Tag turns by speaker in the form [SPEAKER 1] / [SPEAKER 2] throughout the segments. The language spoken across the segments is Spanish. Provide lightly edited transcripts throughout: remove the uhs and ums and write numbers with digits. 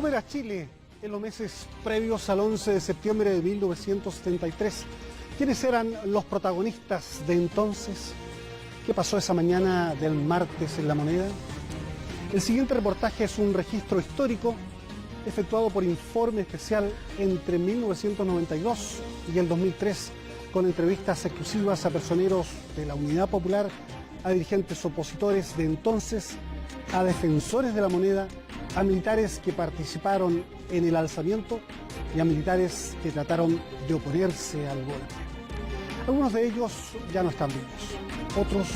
[SPEAKER 1] ¿Cómo era Chile en los meses previos al 11 de septiembre de 1973? ¿Quiénes eran los protagonistas de entonces? ¿Qué pasó esa mañana del martes en La Moneda? El siguiente reportaje es un registro histórico efectuado por Informe Especial entre 1992 y el 2003, con entrevistas exclusivas a personeros de la Unidad Popular, a dirigentes opositores de entonces, a defensores de la moneda, a militares que participaron en el alzamiento y a militares que trataron de oponerse al golpe. Algunos de ellos ya no están vivos, otros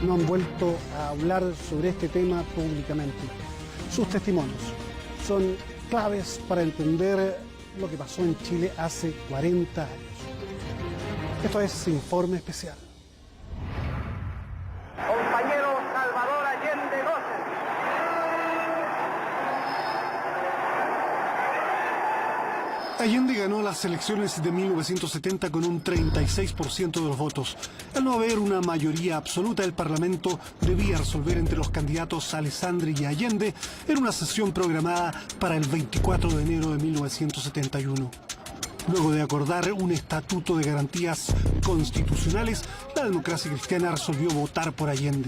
[SPEAKER 1] no han vuelto a hablar sobre este tema públicamente. Sus testimonios son claves para entender lo que pasó en Chile hace 40 años. Esto es Informe Especial.
[SPEAKER 2] Compañero Salvador Allende Gómez.
[SPEAKER 1] Allende ganó las elecciones de 1970 con un 36% de los votos. Al no haber una mayoría absoluta, el Parlamento debía resolver entre los candidatos Alessandri y Allende en una sesión programada para el 24 de enero de 1971. Luego de acordar un estatuto de garantías constitucionales, la democracia cristiana resolvió votar por Allende.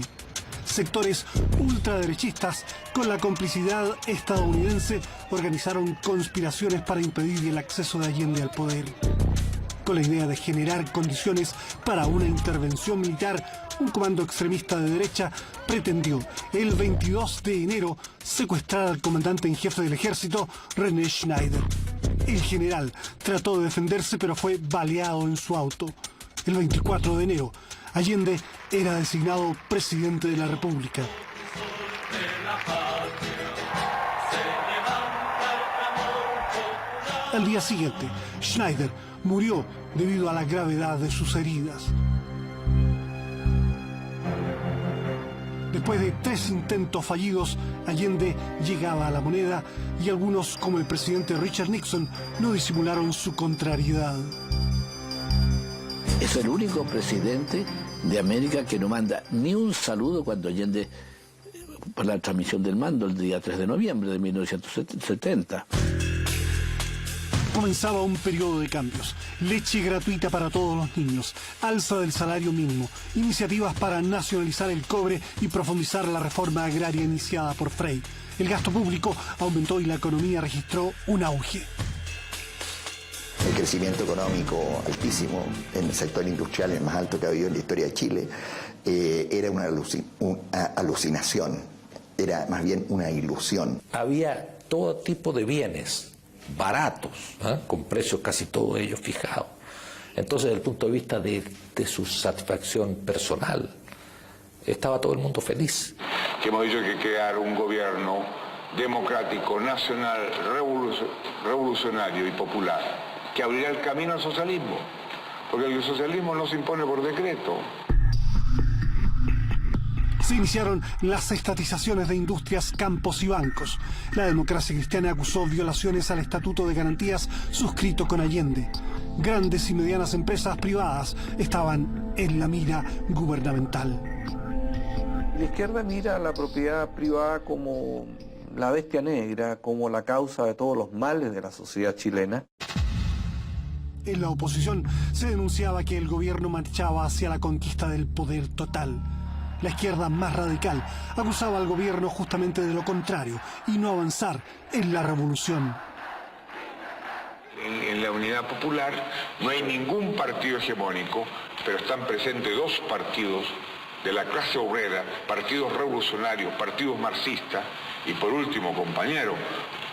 [SPEAKER 1] Sectores ultraderechistas, con la complicidad estadounidense, organizaron conspiraciones para impedir el acceso de Allende al poder. Con la idea de generar condiciones para una intervención militar, un comando extremista de derecha pretendió el 22 de enero secuestrar al comandante en jefe del ejército, René Schneider. El general trató de defenderse, pero fue baleado en su auto. El 24 de enero, Allende era designado presidente de la República. Al día siguiente, Schneider murió debido a la gravedad de sus heridas. Después de 3 intentos fallidos, Allende llegaba a La Moneda y algunos, como el presidente Richard Nixon, no disimularon su contrariedad.
[SPEAKER 3] Es el único presidente de América que no manda ni un saludo cuando Allende, por la transmisión del mando el día 3 de noviembre de 1970.
[SPEAKER 1] Comenzaba un periodo de cambios: leche gratuita para todos los niños, alza del salario mínimo, iniciativas para nacionalizar el cobre y profundizar la reforma agraria iniciada por Frei. El gasto público aumentó y la economía registró un auge.
[SPEAKER 4] El crecimiento económico altísimo en el sector industrial, el más alto que ha habido en la historia de Chile, era una alucinación, era más bien una ilusión.
[SPEAKER 5] Había todo tipo de bienes baratos, con precios casi todos ellos fijados. Entonces, desde el punto de vista de su satisfacción personal, estaba todo el mundo feliz.
[SPEAKER 6] Hemos dicho que crear un gobierno democrático, nacional, revolucionario y popular, que abrirá el camino al socialismo, porque el socialismo no se impone por decreto.
[SPEAKER 1] Se iniciaron las estatizaciones de industrias, campos y bancos. La democracia cristiana acusó violaciones al Estatuto de Garantías suscrito con Allende. Grandes y medianas empresas privadas estaban en la mira gubernamental.
[SPEAKER 7] La izquierda mira a la propiedad privada como la bestia negra, como la causa de todos los males de la sociedad chilena.
[SPEAKER 1] En la oposición se denunciaba que el gobierno marchaba hacia la conquista del poder total. La izquierda más radical acusaba al gobierno justamente de lo contrario y no avanzar en la revolución.
[SPEAKER 6] En la Unidad Popular no hay ningún partido hegemónico, pero están presentes 2 partidos de la clase obrera, partidos revolucionarios, partidos marxistas, y por último, compañero,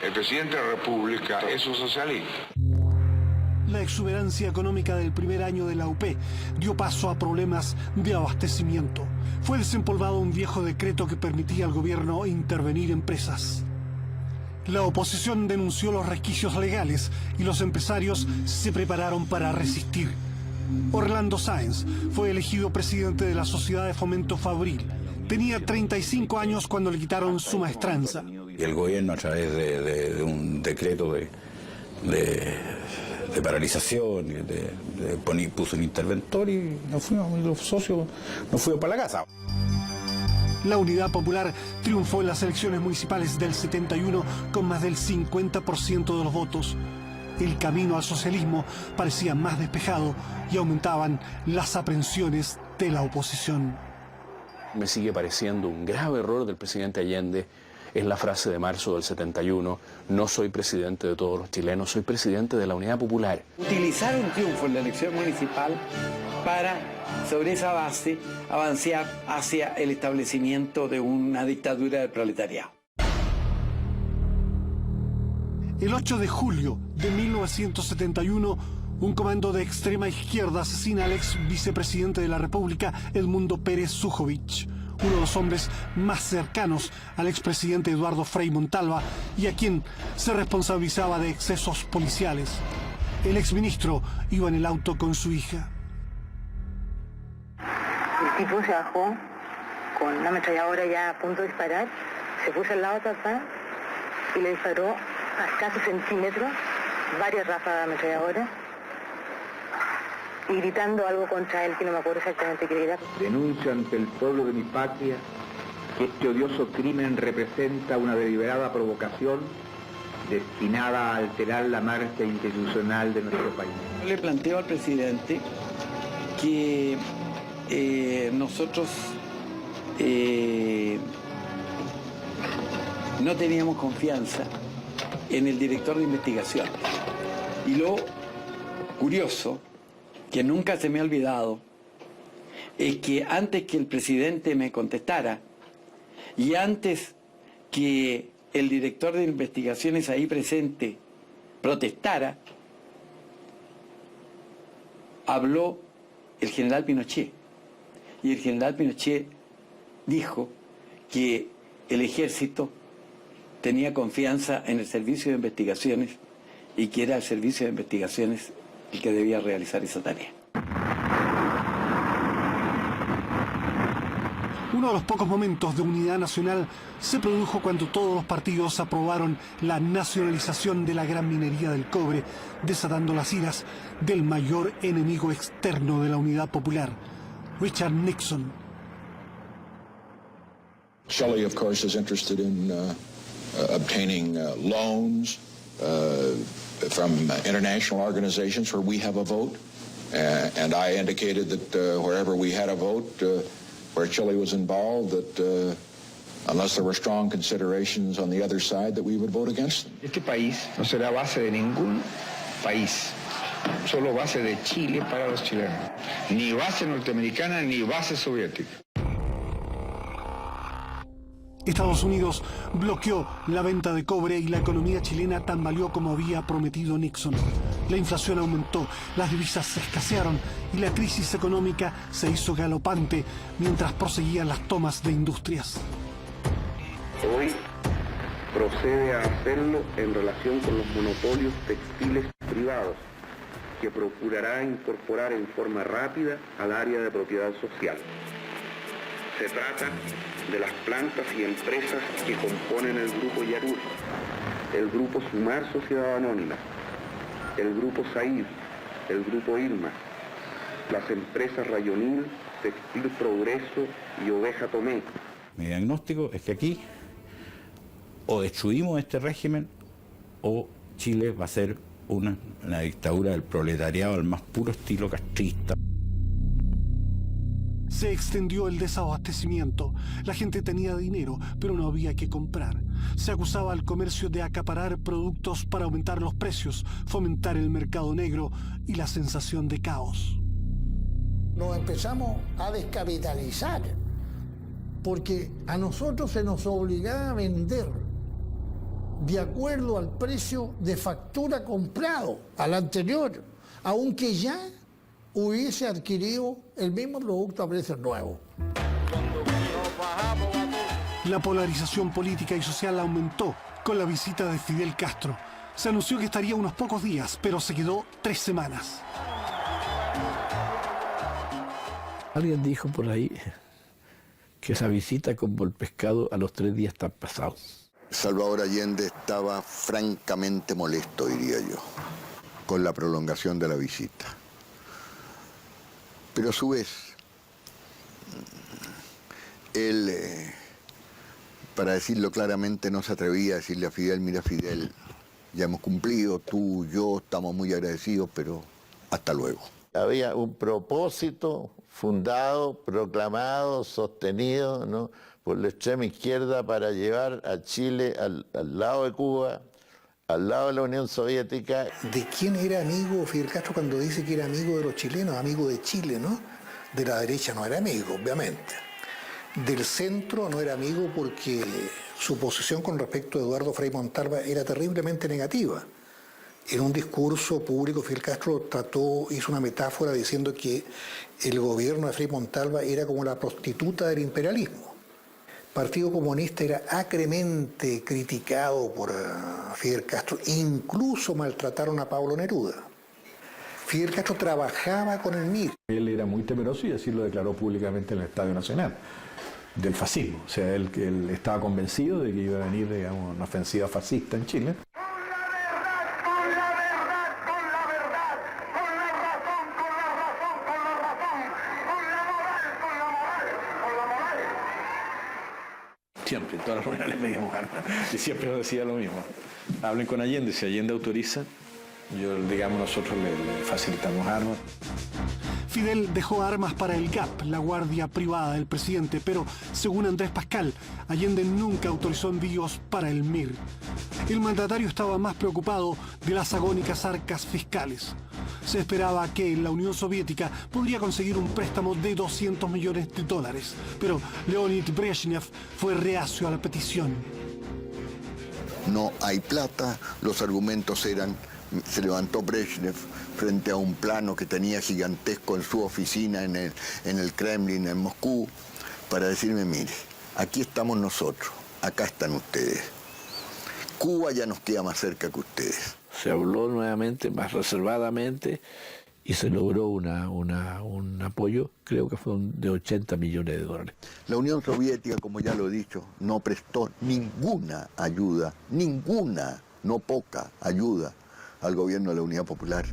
[SPEAKER 6] el presidente de la República es un socialista.
[SPEAKER 1] La exuberancia económica del primer año de la UP dio paso a problemas de abastecimiento. Fue desempolvado un viejo decreto que permitía al gobierno intervenir en empresas. La oposición denunció los resquicios legales y los empresarios se prepararon para resistir. Orlando Sáenz fue elegido presidente de la Sociedad de Fomento Fabril. Tenía 35 años cuando le quitaron su maestranza.
[SPEAKER 8] Y el gobierno, a través de un decreto de paralización, puso un interventor y nos fuimos, los socios nos fuimos para la casa.
[SPEAKER 1] La Unidad Popular triunfó en las elecciones municipales del 71 con más del 50% de los votos. El camino al socialismo parecía más despejado y aumentaban las aprensiones de la oposición.
[SPEAKER 9] Me sigue pareciendo un grave error del presidente Allende es la frase de marzo del 71, no soy presidente de todos los chilenos, soy presidente de la Unidad Popular.
[SPEAKER 10] Utilizar un triunfo en la elección municipal para, sobre esa base, avanzar hacia el establecimiento de una dictadura del proletariado.
[SPEAKER 1] El 8 de julio de 1971, un comando de extrema izquierda asesina al ex vicepresidente de la República, Edmundo Pérez Sujovic, uno de los hombres más cercanos al expresidente Eduardo Frei Montalva y a quien se responsabilizaba de excesos policiales. El exministro iba en el auto con su hija.
[SPEAKER 11] El tipo se bajó con una ametralladora ya a punto de disparar, se puso al lado de papá y le disparó a escasos centímetros varias ráfagas de ametralladora y gritando algo contra él que no me acuerdo exactamente qué era.
[SPEAKER 12] Denuncio ante el pueblo de mi patria que este odioso crimen representa una deliberada provocación destinada a alterar la marcha institucional de nuestro país.
[SPEAKER 10] Le planteo al presidente que nosotros no teníamos confianza en el director de investigación. Y lo curioso, que nunca se me ha olvidado, es que antes que el presidente me contestara y antes que el director de investigaciones ahí presente protestara, habló el general Pinochet. Y el general Pinochet dijo que el ejército tenía confianza en el servicio de investigaciones y que era el servicio de investigaciones el que debía realizar esa tarea.
[SPEAKER 1] Uno de los pocos momentos de unidad nacional se produjo cuando todos los partidos aprobaron la nacionalización de la gran minería del cobre, desatando las iras del mayor enemigo externo de la Unidad Popular, Richard Nixon.
[SPEAKER 8] Shelley, of course, is interested in obtaining loans from international organizations where we have a vote. And I indicated that wherever we had a vote, where Chile was involved, that unless there were strong considerations on the other side, that we would vote against them.
[SPEAKER 12] Este país no será base de ningún país, solo base de Chile para los chilenos. Ni base norteamericana ni base soviética.
[SPEAKER 1] Estados Unidos bloqueó la venta de cobre y la economía chilena tambaleó como había prometido Nixon. La inflación aumentó, las divisas se escasearon y la crisis económica se hizo galopante mientras proseguían las tomas de industrias.
[SPEAKER 13] Hoy procede a hacerlo en relación con los monopolios textiles privados, que procurará incorporar en forma rápida al área de propiedad social. Se trata de las plantas y empresas que componen el Grupo Yarur, el Grupo Sumar Sociedad Anónima, el Grupo Said, el Grupo Irma, las empresas Rayonil, Textil Progreso y Oveja Tomé.
[SPEAKER 8] Mi diagnóstico es que aquí o destruimos este régimen o Chile va a ser una dictadura del proletariado al más puro estilo castrista.
[SPEAKER 1] Se extendió el desabastecimiento. La gente tenía dinero, pero no había que comprar. Se acusaba al comercio de acaparar productos para aumentar los precios, fomentar el mercado negro y la sensación de caos.
[SPEAKER 14] Nos empezamos a descapitalizar, porque a nosotros se nos obligaba a vender de acuerdo al precio de factura comprado, al anterior, aunque ya hubiese adquirido el mismo producto a precios nuevos.
[SPEAKER 1] La polarización política y social aumentó con la visita de Fidel Castro. Se anunció que estaría unos pocos días, pero se quedó 3 semanas.
[SPEAKER 3] Alguien dijo por ahí que esa visita como el pescado a los 3 días están pasados.
[SPEAKER 4] Salvador Allende estaba francamente molesto, diría yo, con la prolongación de la visita. Pero a su vez
[SPEAKER 15] Él, para decirlo claramente, no se atrevía a decirle a Fidel, mira Fidel, ya hemos cumplido, tú, yo, estamos muy agradecidos, pero hasta luego.
[SPEAKER 16] Había un propósito fundado, proclamado, sostenido, ¿no?, por la extrema izquierda para llevar a Chile al lado de Cuba, al lado de la Unión Soviética.
[SPEAKER 14] ¿De quién era amigo Fidel Castro cuando dice que era amigo de los chilenos, amigo de Chile, ¿no? De la derecha no era amigo, obviamente. Del centro no era amigo porque su posición con respecto a Eduardo Frei Montalva era terriblemente negativa. En un discurso público Fidel Castro hizo una metáfora diciendo que el gobierno de Frei Montalva era como la prostituta del imperialismo. El Partido Comunista era acremente criticado por Fidel Castro, incluso maltrataron a Pablo Neruda. Fidel Castro trabajaba con el MIR.
[SPEAKER 17] Él era muy temeroso y así lo declaró públicamente en el Estadio Nacional, del fascismo. O sea, él estaba convencido de que iba a venir, digamos, una ofensiva fascista en Chile.
[SPEAKER 9] Siempre, en todas las reuniones le pedíamos armas y siempre nos decía lo mismo. Hablen con Allende, si Allende autoriza, nosotros le facilitamos armas.
[SPEAKER 1] Fidel dejó armas para el GAP, la guardia privada del presidente, pero según Andrés Pascal, Allende nunca autorizó envíos para el MIR. El mandatario estaba más preocupado de las agónicas arcas fiscales. Se esperaba que la Unión Soviética podría conseguir un préstamo de $200 millones, pero Leonid Brezhnev fue reacio a la petición.
[SPEAKER 15] No hay plata, los argumentos eran, se levantó Brezhnev frente a un plano que tenía gigantesco en su oficina en el Kremlin, en Moscú, para decirme, mire, aquí estamos nosotros, acá están ustedes. Cuba ya nos queda más cerca que ustedes.
[SPEAKER 3] Se habló nuevamente, más reservadamente, y se logró un apoyo, creo que fue de $80 millones.
[SPEAKER 15] La Unión Soviética, como ya lo he dicho, no prestó ninguna ayuda, ninguna, no poca ayuda al gobierno de la Unidad Popular.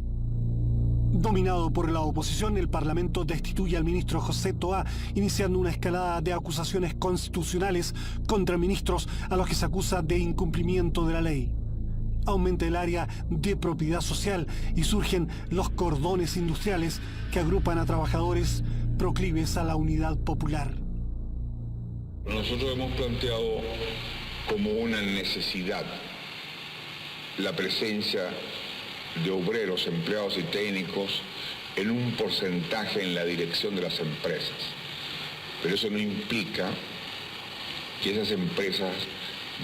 [SPEAKER 1] Dominado por la oposición, el Parlamento destituye al ministro José Toá, iniciando una escalada de acusaciones constitucionales contra ministros a los que se acusa de incumplimiento de la ley. Aumenta el área de propiedad social y surgen los cordones industriales que agrupan a trabajadores proclives a la unidad popular.
[SPEAKER 6] Nosotros hemos planteado como una necesidad la presencia de obreros, empleados y técnicos en un porcentaje en la dirección de las empresas. Pero eso no implica que esas empresas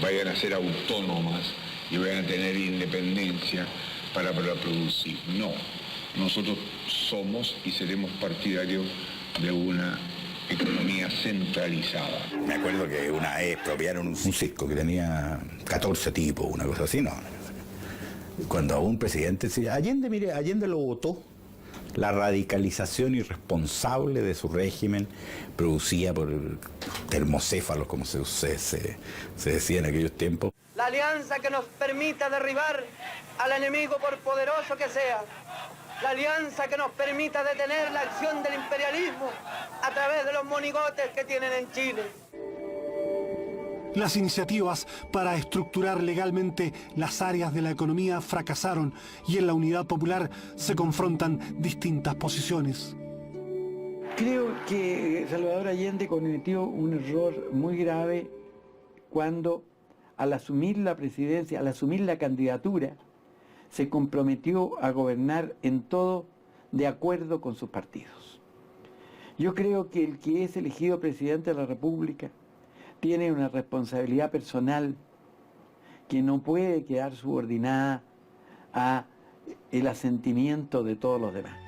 [SPEAKER 6] vayan a ser autónomas y vayan a tener independencia para producir. No, nosotros somos y seremos partidarios de una economía centralizada.
[SPEAKER 18] Me acuerdo que una vez expropiaron un circo que tenía 14 tipos, una cosa así, ¿no? Cuando a un presidente decía, Allende, mire, Allende lo votó. La radicalización irresponsable de su régimen producida por termocéfalos, como se decía en aquellos tiempos.
[SPEAKER 2] La alianza que nos permita derribar al enemigo por poderoso que sea. La alianza que nos permita detener la acción del imperialismo a través de los monigotes que tienen en Chile.
[SPEAKER 1] Las iniciativas para estructurar legalmente las áreas de la economía fracasaron y en la Unidad Popular se confrontan distintas posiciones.
[SPEAKER 10] Creo que Salvador Allende cometió un error muy grave cuando al asumir la presidencia, al asumir la candidatura, se comprometió a gobernar en todo de acuerdo con sus partidos. Yo creo que el que es elegido presidente de la República tiene una responsabilidad personal que no puede quedar subordinada a el asentimiento de todos los demás.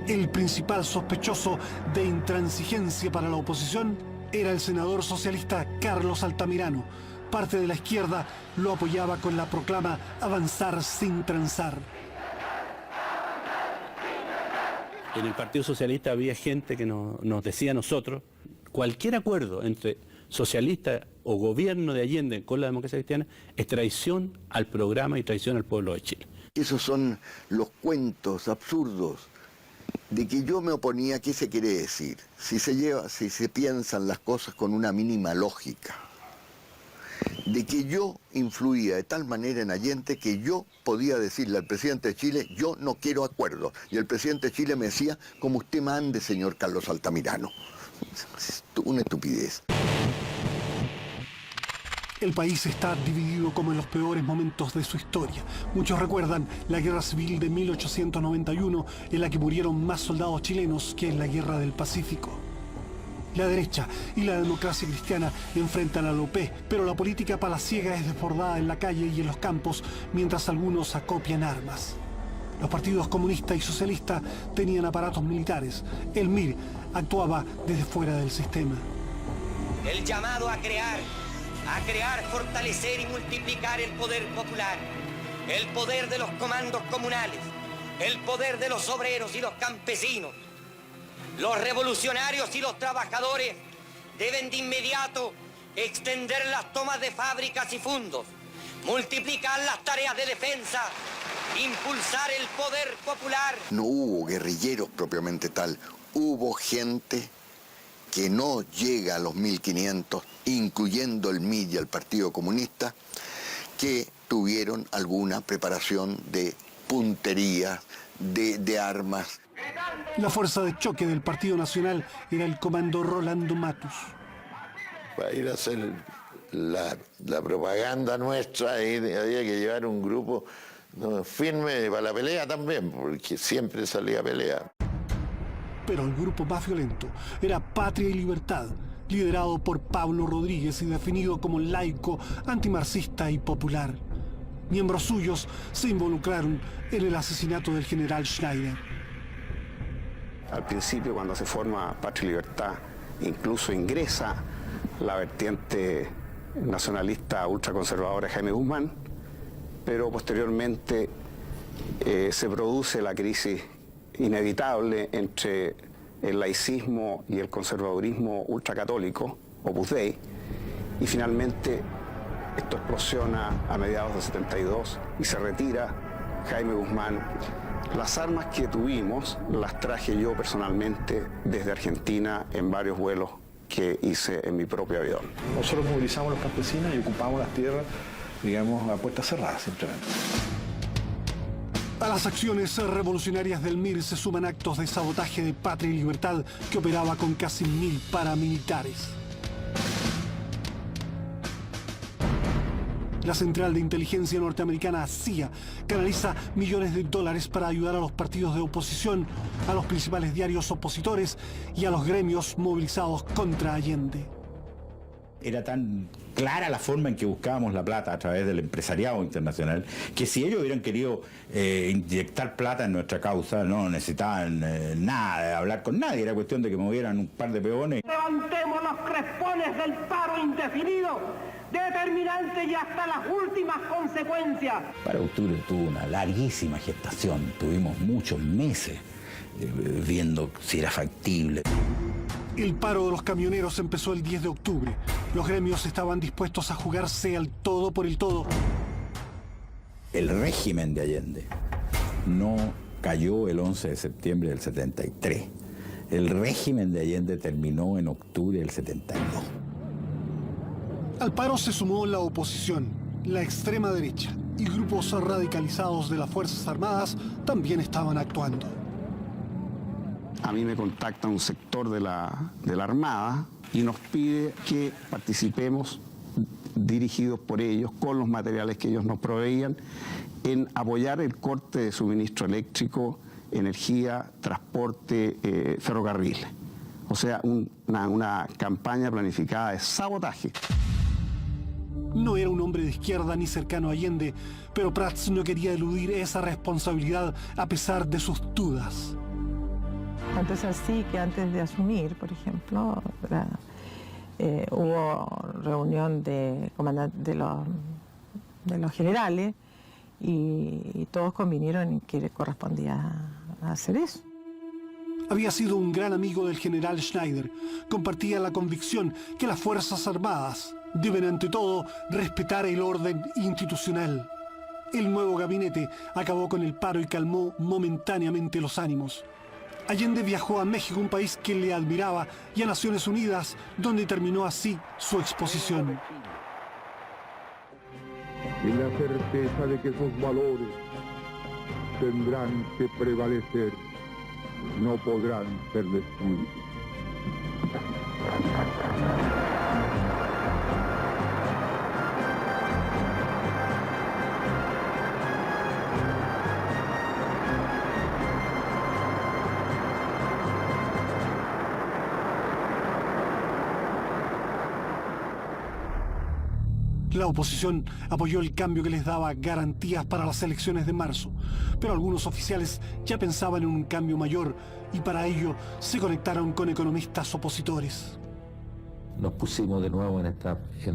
[SPEAKER 1] El principal sospechoso de intransigencia para la oposición era el senador socialista Carlos Altamirano. Parte de la izquierda lo apoyaba con la proclama Avanzar sin transar.
[SPEAKER 19] En el Partido Socialista había gente que nos decía a nosotros, cualquier acuerdo entre socialista o gobierno de Allende con la democracia cristiana es traición al programa y traición al pueblo de Chile.
[SPEAKER 15] Esos son los cuentos absurdos De que yo me oponía, ¿qué se quiere decir? Si se piensan las cosas con una mínima lógica. De que yo influía de tal manera en Allende que yo podía decirle al presidente de Chile, yo no quiero acuerdos. Y el presidente de Chile me decía, como usted mande, señor Carlos Altamirano. Una estupidez.
[SPEAKER 1] El país está dividido como en los peores momentos de su historia. Muchos recuerdan la Guerra Civil de 1891, en la que murieron más soldados chilenos que en la Guerra del Pacífico. La derecha y la democracia cristiana enfrentan a la OP, pero la política palaciega es desbordada en la calle y en los campos, mientras algunos acopian armas. Los partidos comunista y socialista tenían aparatos militares. El MIR actuaba desde fuera del sistema.
[SPEAKER 20] El llamado a crear, fortalecer y multiplicar el poder popular, el poder de los comandos comunales, el poder de los obreros y los campesinos. Los revolucionarios y los trabajadores deben de inmediato extender las tomas de fábricas y fundos, multiplicar las tareas de defensa, impulsar el poder popular.
[SPEAKER 15] No hubo guerrilleros propiamente tal, hubo gente que no llega a los 1500, incluyendo el MIR y el Partido Comunista, que tuvieron alguna preparación de puntería, de armas.
[SPEAKER 1] La fuerza de choque del Partido Nacional era el comando Rolando Matus.
[SPEAKER 16] Para ir a hacer la propaganda nuestra, había que llevar un grupo firme para la pelea también, porque siempre salía a pelea.
[SPEAKER 1] Pero el grupo más violento era Patria y Libertad, liderado por Pablo Rodríguez y definido como laico, antimarxista y popular. Miembros suyos se involucraron en el asesinato del general Schneider.
[SPEAKER 21] Al principio, cuando se forma Patria y Libertad, incluso ingresa la vertiente nacionalista ultraconservadora Jaime Guzmán, pero posteriormente se produce la crisis inevitable entre el laicismo y el conservadurismo ultracatólico, Opus Dei, y finalmente esto explosiona a mediados del 72 y se retira Jaime Guzmán. Las armas que tuvimos las traje yo personalmente desde Argentina en varios vuelos que hice en mi propio avión.
[SPEAKER 17] Nosotros movilizamos a los campesinos y ocupamos las tierras, digamos, a puertas cerradas simplemente.
[SPEAKER 1] A las acciones revolucionarias del MIR se suman actos de sabotaje de Patria y Libertad, que operaba con casi 1000 paramilitares. La Central de Inteligencia Norteamericana, CIA, canaliza millones de dólares para ayudar a los partidos de oposición, a los principales diarios opositores y a los gremios movilizados contra Allende.
[SPEAKER 18] Era tan clara la forma en que buscábamos la plata a través del empresariado internacional, que si ellos hubieran querido inyectar plata en nuestra causa, no necesitaban nada, hablar con nadie, era cuestión de que movieran un par de peones.
[SPEAKER 22] Levantemos los crespones del paro indefinido, determinante y hasta las últimas consecuencias.
[SPEAKER 18] Para octubre tuvo una larguísima gestación, tuvimos muchos meses viendo si era factible.
[SPEAKER 1] El paro de los camioneros empezó el 10 de octubre. Los gremios estaban dispuestos a jugarse al todo por el todo.
[SPEAKER 18] El régimen de Allende no cayó el 11 de septiembre del 73. El régimen de Allende terminó en octubre del 72.
[SPEAKER 1] Al paro se sumó la oposición, la extrema derecha y grupos radicalizados de las Fuerzas Armadas también estaban actuando.
[SPEAKER 21] A mí me contacta un sector de la Armada y nos pide que participemos, dirigidos por ellos, con los materiales que ellos nos proveían, en apoyar el corte de suministro eléctrico, energía, transporte, ferrocarril. O sea, una campaña planificada de sabotaje.
[SPEAKER 1] No era un hombre de izquierda ni cercano a Allende, pero Prats no quería eludir esa responsabilidad a pesar de sus dudas.
[SPEAKER 23] Entonces así que antes de asumir, por ejemplo, hubo reunión de los generales y todos convinieron en que le correspondía hacer eso.
[SPEAKER 1] Había sido un gran amigo del general Schneider. Compartía la convicción que las Fuerzas Armadas deben ante todo respetar el orden institucional. El nuevo gabinete acabó con el paro y calmó momentáneamente los ánimos. Allende viajó a México, un país que le admiraba, y a Naciones Unidas, donde terminó así su exposición.
[SPEAKER 5] Y la certeza de que esos valores tendrán que prevalecer, no podrán ser destruidos.
[SPEAKER 1] La oposición apoyó el cambio que les daba garantías para las elecciones de marzo, pero algunos oficiales ya pensaban en un cambio mayor y para ello se conectaron con economistas opositores.
[SPEAKER 3] Nos pusimos de nuevo en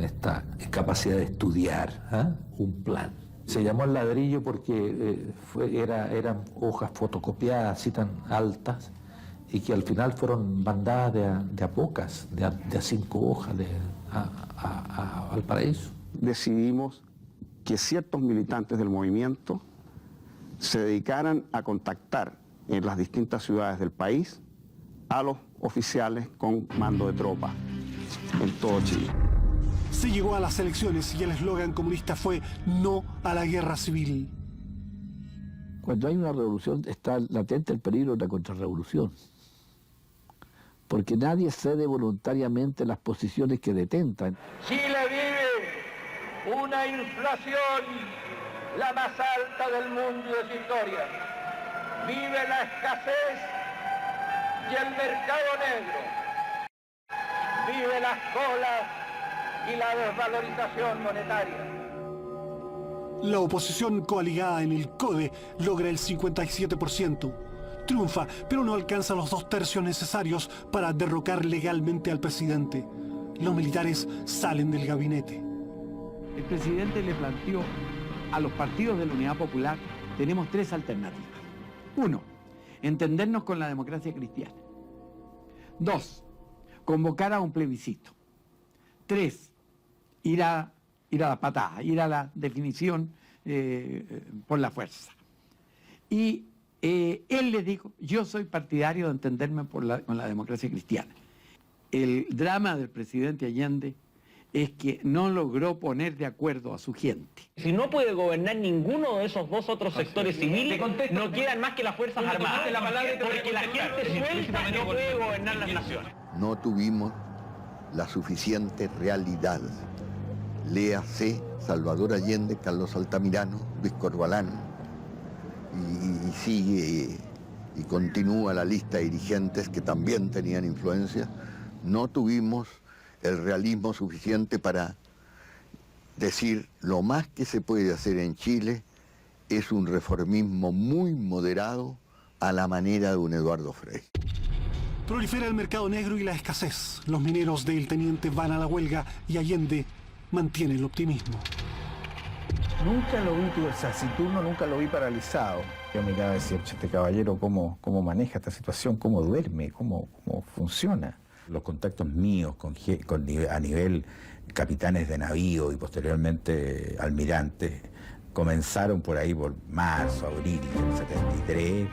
[SPEAKER 3] esta capacidad de estudiar un plan. Se llamó el ladrillo porque eran hojas fotocopiadas así tan altas y que al final fueron bandadas de a pocas, de a 5 hojas a Valparaíso.
[SPEAKER 21] Decidimos que ciertos militantes del movimiento se dedicaran a contactar en las distintas ciudades del país a los oficiales con mando de tropa en todo Chile.
[SPEAKER 1] Se llegó a las elecciones y el eslogan comunista fue "No a la guerra civil".
[SPEAKER 3] Cuando hay una revolución está latente el peligro de la contrarrevolución, porque nadie cede voluntariamente las posiciones que detentan.
[SPEAKER 22] Chile vive una inflación la más alta del mundo y de su historia. Vive la escasez y el mercado negro. Vive las colas y la desvalorización monetaria.
[SPEAKER 1] La oposición coaligada en el CODE logra el 57%. Triunfa, pero no alcanza los 2 tercios necesarios para derrocar legalmente al presidente. Los militares salen del gabinete.
[SPEAKER 10] El presidente le planteó a los partidos de la Unidad Popular, tenemos 3 alternativas. 1, entendernos con la democracia cristiana. 2, convocar a un plebiscito. 3, ir a la patada, ir a la definición por la fuerza. Y él le dijo, yo soy partidario de entenderme con la democracia cristiana. El drama del presidente Allende es que no logró poner de acuerdo a su gente.
[SPEAKER 7] Si no puede gobernar ninguno de esos 2 otros sectores civiles, no quedan más que las Fuerzas Armadas, porque la gente suelta no puede gobernar las naciones.
[SPEAKER 15] No tuvimos la suficiente realidad. Léase Salvador Allende, Carlos Altamirano, Luis Corbalán, y sigue y continúa la lista de dirigentes que también tenían influencia. No tuvimos el realismo suficiente para decir lo más que se puede hacer en Chile es un reformismo muy moderado a la manera de un Eduardo Frei.
[SPEAKER 1] Prolifera el mercado negro y la escasez. Los mineros del Teniente van a la huelga y Allende mantiene el optimismo.
[SPEAKER 11] Nunca lo vi taciturno, nunca lo vi paralizado. Yo miraba y decía, este caballero, ¿cómo maneja esta situación? ¿Cómo duerme? ¿Cómo funciona?
[SPEAKER 18] Los contactos míos a nivel capitanes de navío y posteriormente almirantes comenzaron por ahí por marzo, abril del 73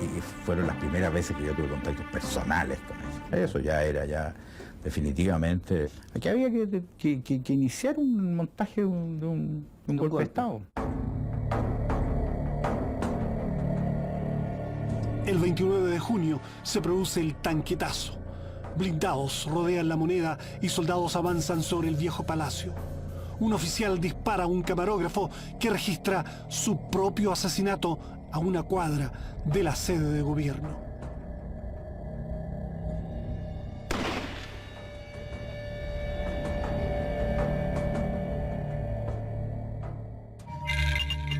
[SPEAKER 18] y fueron las primeras veces que yo tuve contactos personales con ellos. Eso ya era definitivamente... Aquí había que iniciar un montaje de un golpe de Estado.
[SPEAKER 1] El 29 de junio se produce el tanquetazo. Blindados rodean la Moneda y soldados avanzan sobre el viejo palacio. Un oficial dispara a un camarógrafo que registra su propio asesinato a una cuadra de la sede de gobierno.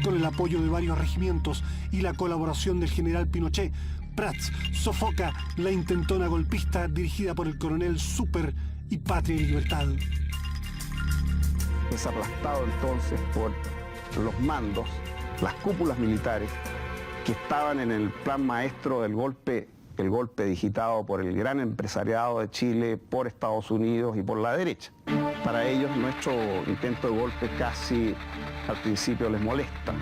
[SPEAKER 1] Con el apoyo de varios regimientos y la colaboración del general Pinochet, Prats sofoca la intentona golpista dirigida por el coronel Super y Patria y Libertad.
[SPEAKER 21] Es aplastado entonces por los mandos, las cúpulas militares que estaban en el plan maestro del golpe, el golpe digitado por el gran empresariado de Chile, por Estados Unidos y por la derecha. Para ellos nuestro intento de golpe casi al principio les molesta,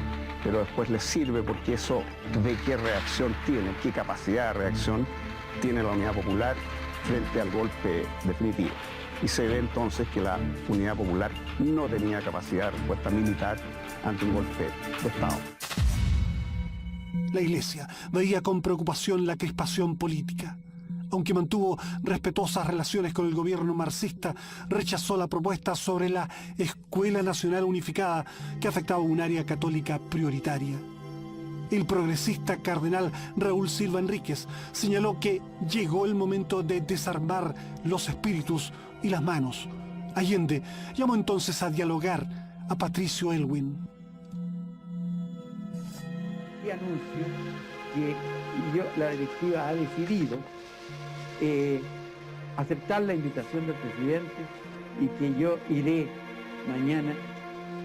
[SPEAKER 21] pero después les sirve porque eso de qué reacción tiene, qué capacidad de reacción tiene la Unidad Popular frente al golpe definitivo. Y se ve entonces que la Unidad Popular no tenía capacidad de respuesta militar ante un golpe de Estado.
[SPEAKER 1] La Iglesia veía con preocupación la crispación política. Aunque mantuvo respetuosas relaciones con el gobierno marxista, rechazó la propuesta sobre la Escuela Nacional Unificada que afectaba un área católica prioritaria. El progresista cardenal Raúl Silva Enríquez señaló que llegó el momento de desarmar los espíritus y las manos. Allende llamó entonces a dialogar a Patricio Aylwin.
[SPEAKER 10] Y anuncio que la directiva ha decidido aceptar la invitación del presidente y que yo iré mañana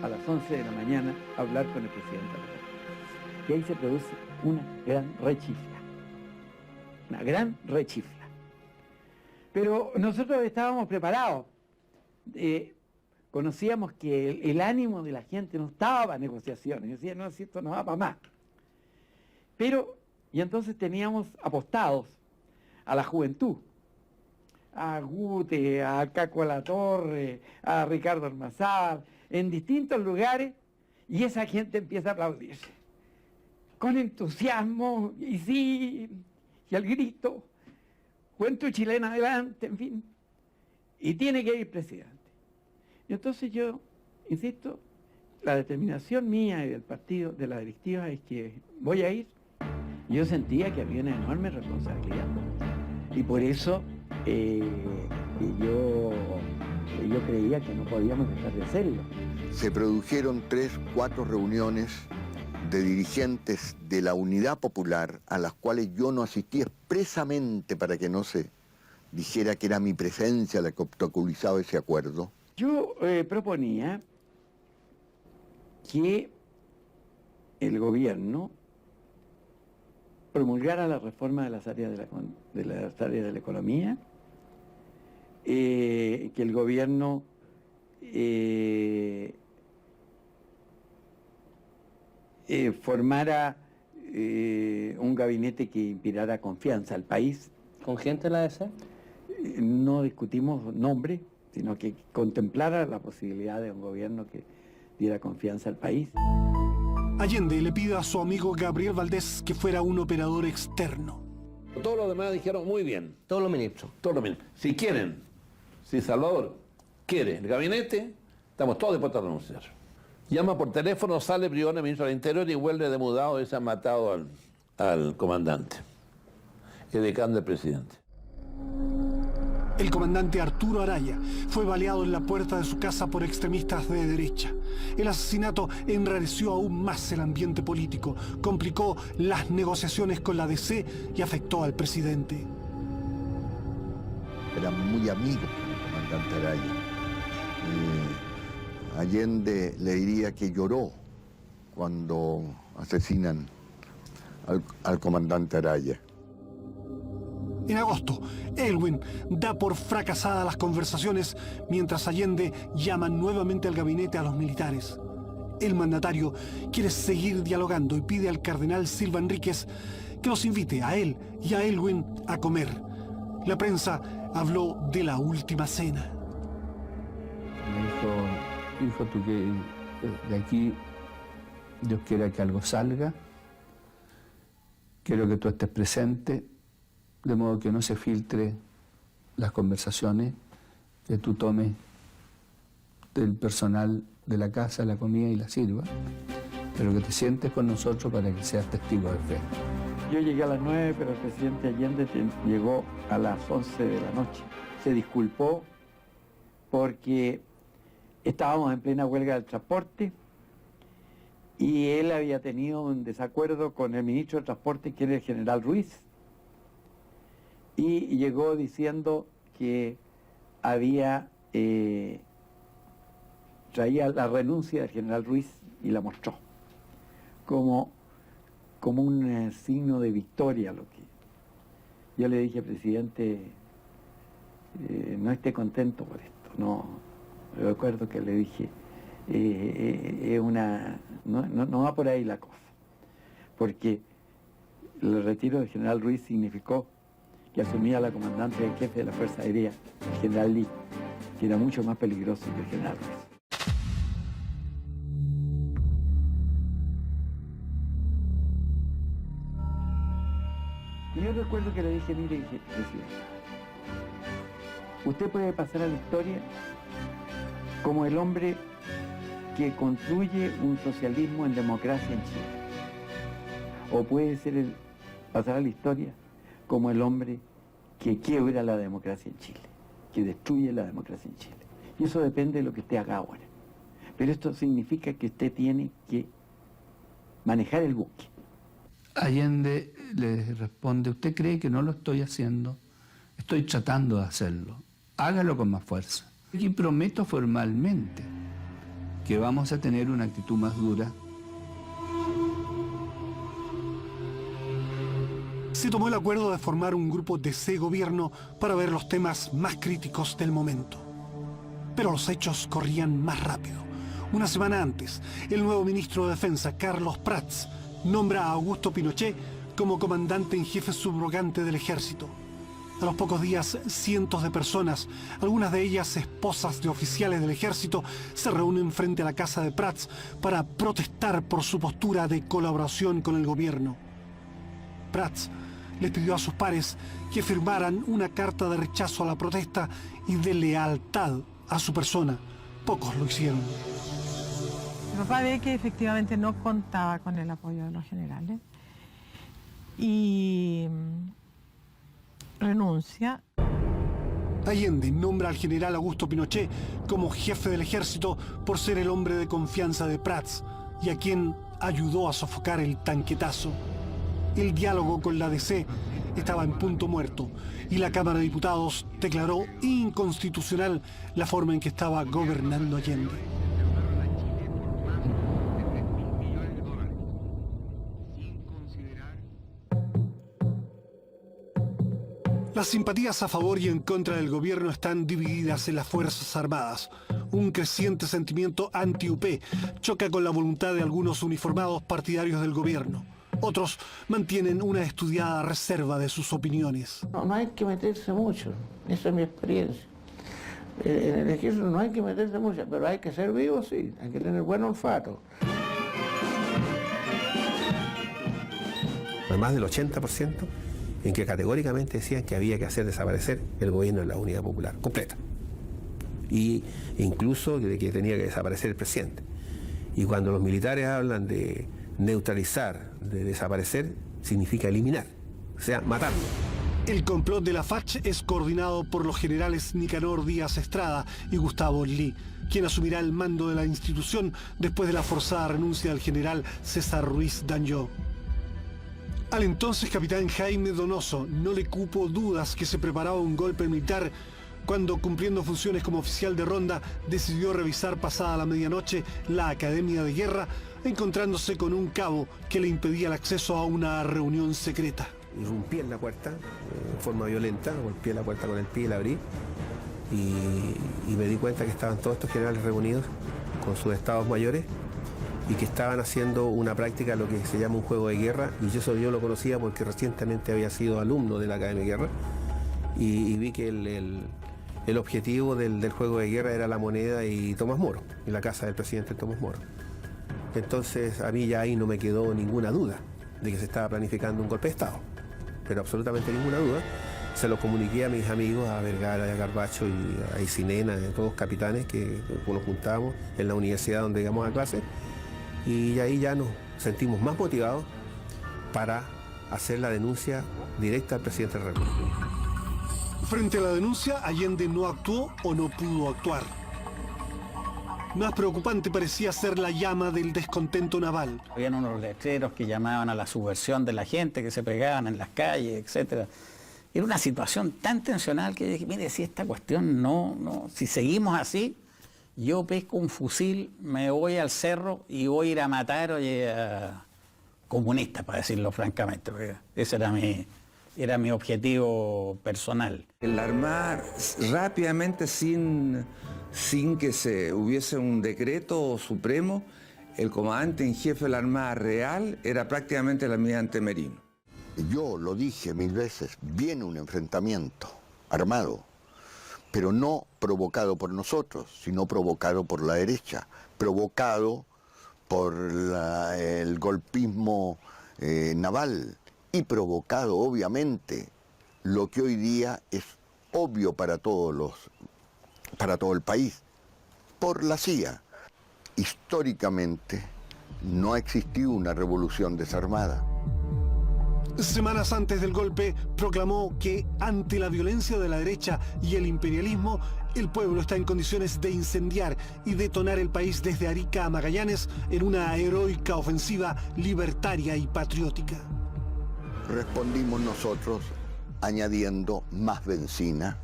[SPEAKER 10] a las 11 de la mañana a hablar con el presidente de la República. Y ahí se produce una gran rechifla. Una gran rechifla. Pero nosotros estábamos preparados. Conocíamos que el ánimo de la gente no estaba para negociaciones. Decía, no, si esto no va para más. Y entonces teníamos apostados a la juventud, a Gute, a Caco Latorre, a Ricardo Almazar, en distintos lugares, y esa gente empieza a aplaudirse. Con entusiasmo, y sí, y al grito, Juventud Chilena adelante, en fin. Y tiene que ir presidente. Y entonces yo, insisto, la determinación mía y del partido, de la directiva, es que voy a ir. Yo sentía que había una enorme responsabilidad. Y por eso yo creía que no podíamos dejar de hacerlo.
[SPEAKER 15] Se produjeron 3, 4 reuniones de dirigentes de la Unidad Popular a las cuales yo no asistí expresamente para que no se dijera que era mi presencia la que obstaculizaba ese acuerdo.
[SPEAKER 10] Yo proponía que el gobierno promulgara la reforma de las áreas de la economía, que el gobierno formara un gabinete que inspirara confianza al país.
[SPEAKER 7] ¿Con gente de la ADC?
[SPEAKER 10] No discutimos nombre, sino que contemplara la posibilidad de un gobierno que diera confianza al país.
[SPEAKER 1] Allende le pide a su amigo Gabriel Valdés que fuera un operador externo.
[SPEAKER 8] Todos los demás dijeron muy bien.
[SPEAKER 7] Todos los ministros.
[SPEAKER 8] Todos los ministros. Si quieren, si Salvador quiere el gabinete, estamos todos dispuestos a renunciar. Llama por teléfono, sale Briones, ministro del Interior, y vuelve demudado y se han matado al comandante, edecán del presidente.
[SPEAKER 1] El comandante Arturo Araya fue baleado en la puerta de su casa por extremistas de derecha. El asesinato enrareció aún más el ambiente político, complicó las negociaciones con la DC y afectó al presidente.
[SPEAKER 15] Era muy amigo del comandante Araya. Allende le diría que lloró cuando asesinan al comandante Araya.
[SPEAKER 1] En agosto, Aylwin da por fracasadas las conversaciones mientras Allende llama nuevamente al gabinete a los militares. El mandatario quiere seguir dialogando y pide al cardenal Silva Enríquez que los invite a él y a Aylwin a comer. La prensa habló de la última cena.
[SPEAKER 3] Me dijo, tú que de aquí Dios quiera que algo salga, quiero que tú estés presente, de modo que no se filtre las conversaciones, que tú tomes del personal de la casa la comida y la sirvas, pero que te sientes con nosotros para que seas testigo de fe.
[SPEAKER 10] Yo llegué a las 9, pero el presidente Allende llegó a las 11 de la noche. Se disculpó porque estábamos en plena huelga del transporte y él había tenido un desacuerdo con el ministro de Transporte, que era el general Ruiz, y llegó diciendo que traía la renuncia del general Ruiz y la mostró como un signo de victoria. Lo que yo le dije, presidente, no esté contento por esto. No, recuerdo que le dije, no va por ahí la cosa. Porque el retiro del general Ruiz significó que asumía la comandancia en jefe de la Fuerza Aérea, el general Lee, que era mucho más peligroso que el general Ruiz. Y yo recuerdo que le dije, mire, presidente, usted puede pasar a la historia como el hombre que construye un socialismo en democracia en Chile. O puede ser pasar a la historia como el hombre que quiebra la democracia en Chile, que destruye la democracia en Chile. Y eso depende de lo que usted haga ahora. Pero esto significa que usted tiene que manejar el buque.
[SPEAKER 4] Allende le responde, ¿usted cree que no lo estoy haciendo? Estoy tratando de hacerlo. Hágalo con más fuerza. Y prometo formalmente que vamos a tener una actitud más dura.
[SPEAKER 1] Se tomó el acuerdo de formar un grupo de ese gobierno para ver los temas más críticos del momento. Pero los hechos corrían más rápido. Una semana antes, el nuevo ministro de Defensa, Carlos Prats, nombra a Augusto Pinochet como comandante en jefe subrogante del ejército. A los pocos días, cientos de personas, algunas de ellas esposas de oficiales del ejército, se reúnen frente a la casa de Prats para protestar por su postura de colaboración con el gobierno. Prats les pidió a sus pares que firmaran una carta de rechazo a la protesta y de lealtad a su persona. Pocos lo hicieron.
[SPEAKER 23] Mi papá ve que efectivamente no contaba con el apoyo de los generales y renuncia.
[SPEAKER 1] Allende nombra al general Augusto Pinochet como jefe del ejército por ser el hombre de confianza de Prats y a quien ayudó a sofocar el tanquetazo. El diálogo con la DC estaba en punto muerto y la Cámara de Diputados declaró inconstitucional la forma en que estaba gobernando Allende. Las simpatías a favor y en contra del gobierno están divididas en las Fuerzas Armadas. Un creciente sentimiento anti-UP choca con la voluntad de algunos uniformados partidarios del gobierno. Otros mantienen una estudiada reserva de sus opiniones.
[SPEAKER 12] No hay que meterse mucho, esa es mi experiencia. En el ejército no hay que meterse mucho, pero hay que ser vivo, sí, hay que tener buen olfato.
[SPEAKER 13] Más del 80% en que categóricamente decían que había que hacer desaparecer el gobierno de la Unidad Popular, completa. Y incluso de que tenía que desaparecer el presidente. Y cuando los militares hablan de neutralizar, de desaparecer, significa eliminar, o sea, matarlo.
[SPEAKER 1] El complot de la FACH es coordinado por los generales Nicanor Díaz Estrada y Gustavo Lee, quien asumirá el mando de la institución después de la forzada renuncia del general César Ruiz Danjó. Al entonces capitán Jaime Donoso no le cupo dudas que se preparaba un golpe militar cuando, cumpliendo funciones como oficial de ronda, decidió revisar pasada la medianoche la Academia de Guerra, encontrándose con un cabo que le impedía el acceso a una reunión secreta.
[SPEAKER 13] Irrumpí en la puerta de forma violenta, golpeé la puerta con el pie y la abrí y me di cuenta que estaban todos estos generales reunidos con sus estados mayores y que estaban haciendo una práctica, lo que se llama un juego de guerra, y eso yo lo conocía porque recientemente había sido alumno de la Academia de Guerra y vi que el objetivo del juego de guerra era La Moneda y Tomás Moro, y la casa del presidente Tomás Moro. Entonces a mí ya ahí no me quedó ninguna duda de que se estaba planificando un golpe de Estado, pero absolutamente ninguna duda. Se lo comuniqué a mis amigos, a Vergara, a Carbacho y a Isinena, a todos capitanes que nos juntábamos en la universidad donde íbamos a clase, y ahí ya nos sentimos más motivados para hacer la denuncia directa al presidente de la República.
[SPEAKER 1] Frente a la denuncia, Allende no actuó o no pudo actuar. Más preocupante parecía ser la llama del descontento naval.
[SPEAKER 11] Habían unos letreros que llamaban a la subversión de la gente, que se pegaban en las calles, etc. Era una situación tan tensional que yo dije, mire, si esta cuestión si seguimos así, yo pesco un fusil, me voy al cerro y voy a ir a matar a comunistas, para decirlo francamente, porque ese era mi objetivo personal.
[SPEAKER 24] La Armada rápidamente, sin
[SPEAKER 6] sin que se hubiese un decreto supremo, el comandante en jefe de la Armada Real era prácticamente el almirante Merino.
[SPEAKER 15] Yo lo dije 1000 veces, viene un enfrentamiento armado, pero no provocado por nosotros, sino provocado por la derecha, provocado por el golpismo naval y provocado, obviamente, lo que hoy día es obvio para todo el país, por la CIA. Históricamente no ha existido una revolución desarmada.
[SPEAKER 1] Semanas antes del golpe proclamó que ante la violencia de la derecha y el imperialismo, el pueblo está en condiciones de incendiar y detonar el país desde Arica a Magallanes en una heroica ofensiva libertaria y patriótica.
[SPEAKER 15] Respondimos nosotros añadiendo más benzina,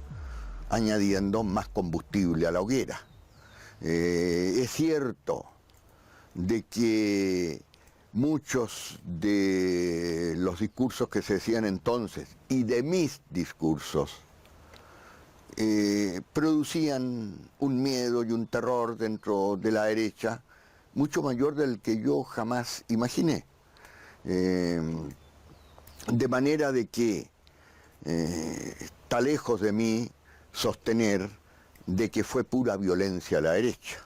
[SPEAKER 15] añadiendo más combustible a la hoguera. Es cierto de que muchos de los discursos que se decían entonces y de mis discursos producían un miedo y un terror dentro de la derecha mucho mayor del que yo jamás imaginé. De manera de que está lejos de mí sostener de que fue pura violencia la derecha.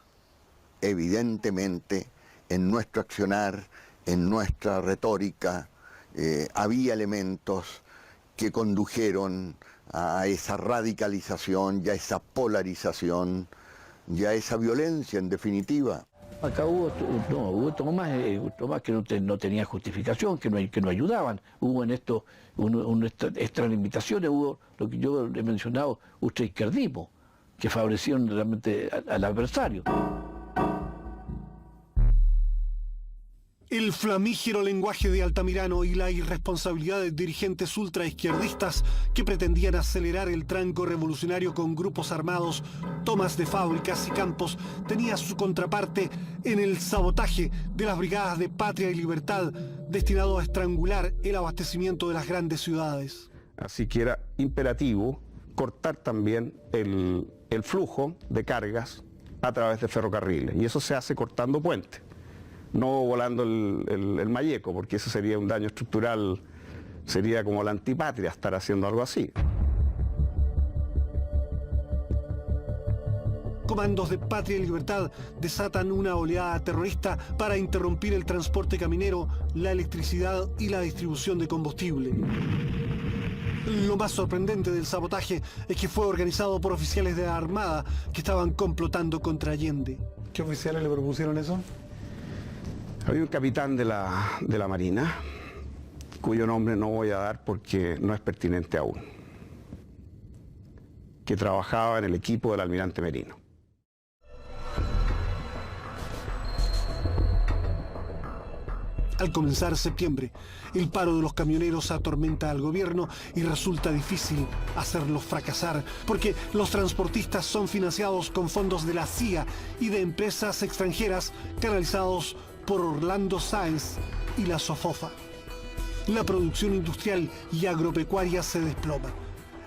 [SPEAKER 15] Evidentemente, en nuestro accionar, en nuestra retórica, había elementos que condujeron a esa radicalización, ya esa polarización, ya esa violencia en definitiva.
[SPEAKER 9] Acá hubo tomas que no tenían justificación, que no ayudaban. Hubo en esto extralimitaciones, hubo lo que yo he mencionado, ultraizquierdismo, que favorecieron realmente al adversario.
[SPEAKER 1] El flamígero lenguaje de Altamirano y la irresponsabilidad de dirigentes ultraizquierdistas que pretendían acelerar el tranco revolucionario con grupos armados, tomas de fábricas y campos, tenía su contraparte en el sabotaje de las brigadas de Patria y Libertad, destinado a estrangular el abastecimiento de las grandes ciudades.
[SPEAKER 21] Así que era imperativo cortar también el flujo de cargas a través de ferrocarriles, y eso se hace cortando puentes. No volando el Mayeco, porque eso sería un daño estructural, sería como la antipatria estar haciendo algo así.
[SPEAKER 1] Comandos de Patria y Libertad desatan una oleada terrorista para interrumpir el transporte caminero, la electricidad y la distribución de combustible. Lo más sorprendente del sabotaje es que fue organizado por oficiales de la Armada que estaban complotando contra Allende.
[SPEAKER 21] ¿Qué oficiales le propusieron eso? Había un capitán de la Marina, cuyo nombre no voy a dar porque no es pertinente aún, que trabajaba en el equipo del almirante Merino.
[SPEAKER 1] Al comenzar septiembre, el paro de los camioneros atormenta al gobierno y resulta difícil hacerlos fracasar, porque los transportistas son financiados con fondos de la CIA y de empresas extranjeras canalizados por Orlando Sáenz y la Sofofa. La producción industrial y agropecuaria se desploma.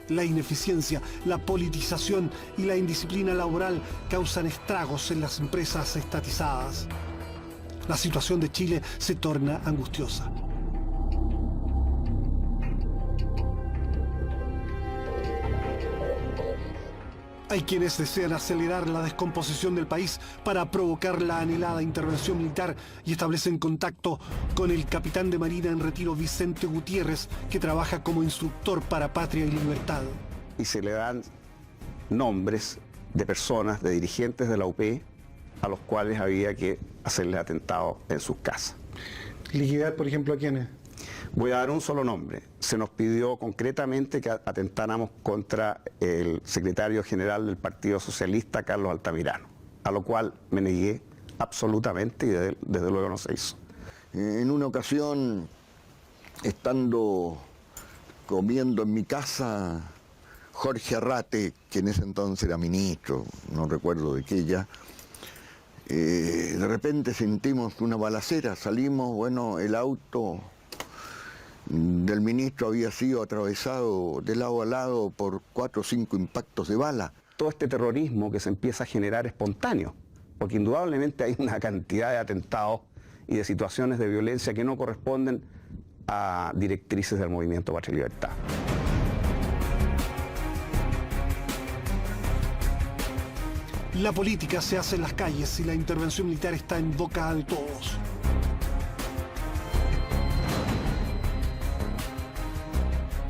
[SPEAKER 1] La ineficiencia, la politización y la indisciplina laboral causan estragos en las empresas estatizadas. La situación de Chile se torna angustiosa. Hay quienes desean acelerar la descomposición del país para provocar la anhelada intervención militar y establecen contacto con el capitán de Marina en retiro Vicente Gutiérrez, que trabaja como instructor para Patria y Libertad.
[SPEAKER 21] Y se le dan nombres de personas, de dirigentes de la UP, a los cuales había que hacerles atentados en sus casas. ¿Liquidar, por ejemplo, a quiénes? Voy a dar un solo nombre. Se nos pidió concretamente que atentáramos contra el secretario general del Partido Socialista, Carlos Altamirano, a lo cual me negué absolutamente y desde luego no se hizo.
[SPEAKER 15] En una ocasión, estando comiendo en mi casa, Jorge Arrate, que en ese entonces era ministro, no recuerdo de qué ya, de repente sentimos una balacera, salimos, bueno, el auto del ministro había sido atravesado de lado a lado por 4 o 5 impactos de bala.
[SPEAKER 21] todo este terrorismo que se empieza a generar espontáneo, porque indudablemente hay una cantidad de atentados y de situaciones de violencia que no corresponden a directrices del movimiento Patria y Libertad.
[SPEAKER 1] La política se hace en las calles y la intervención militar está en boca de todos.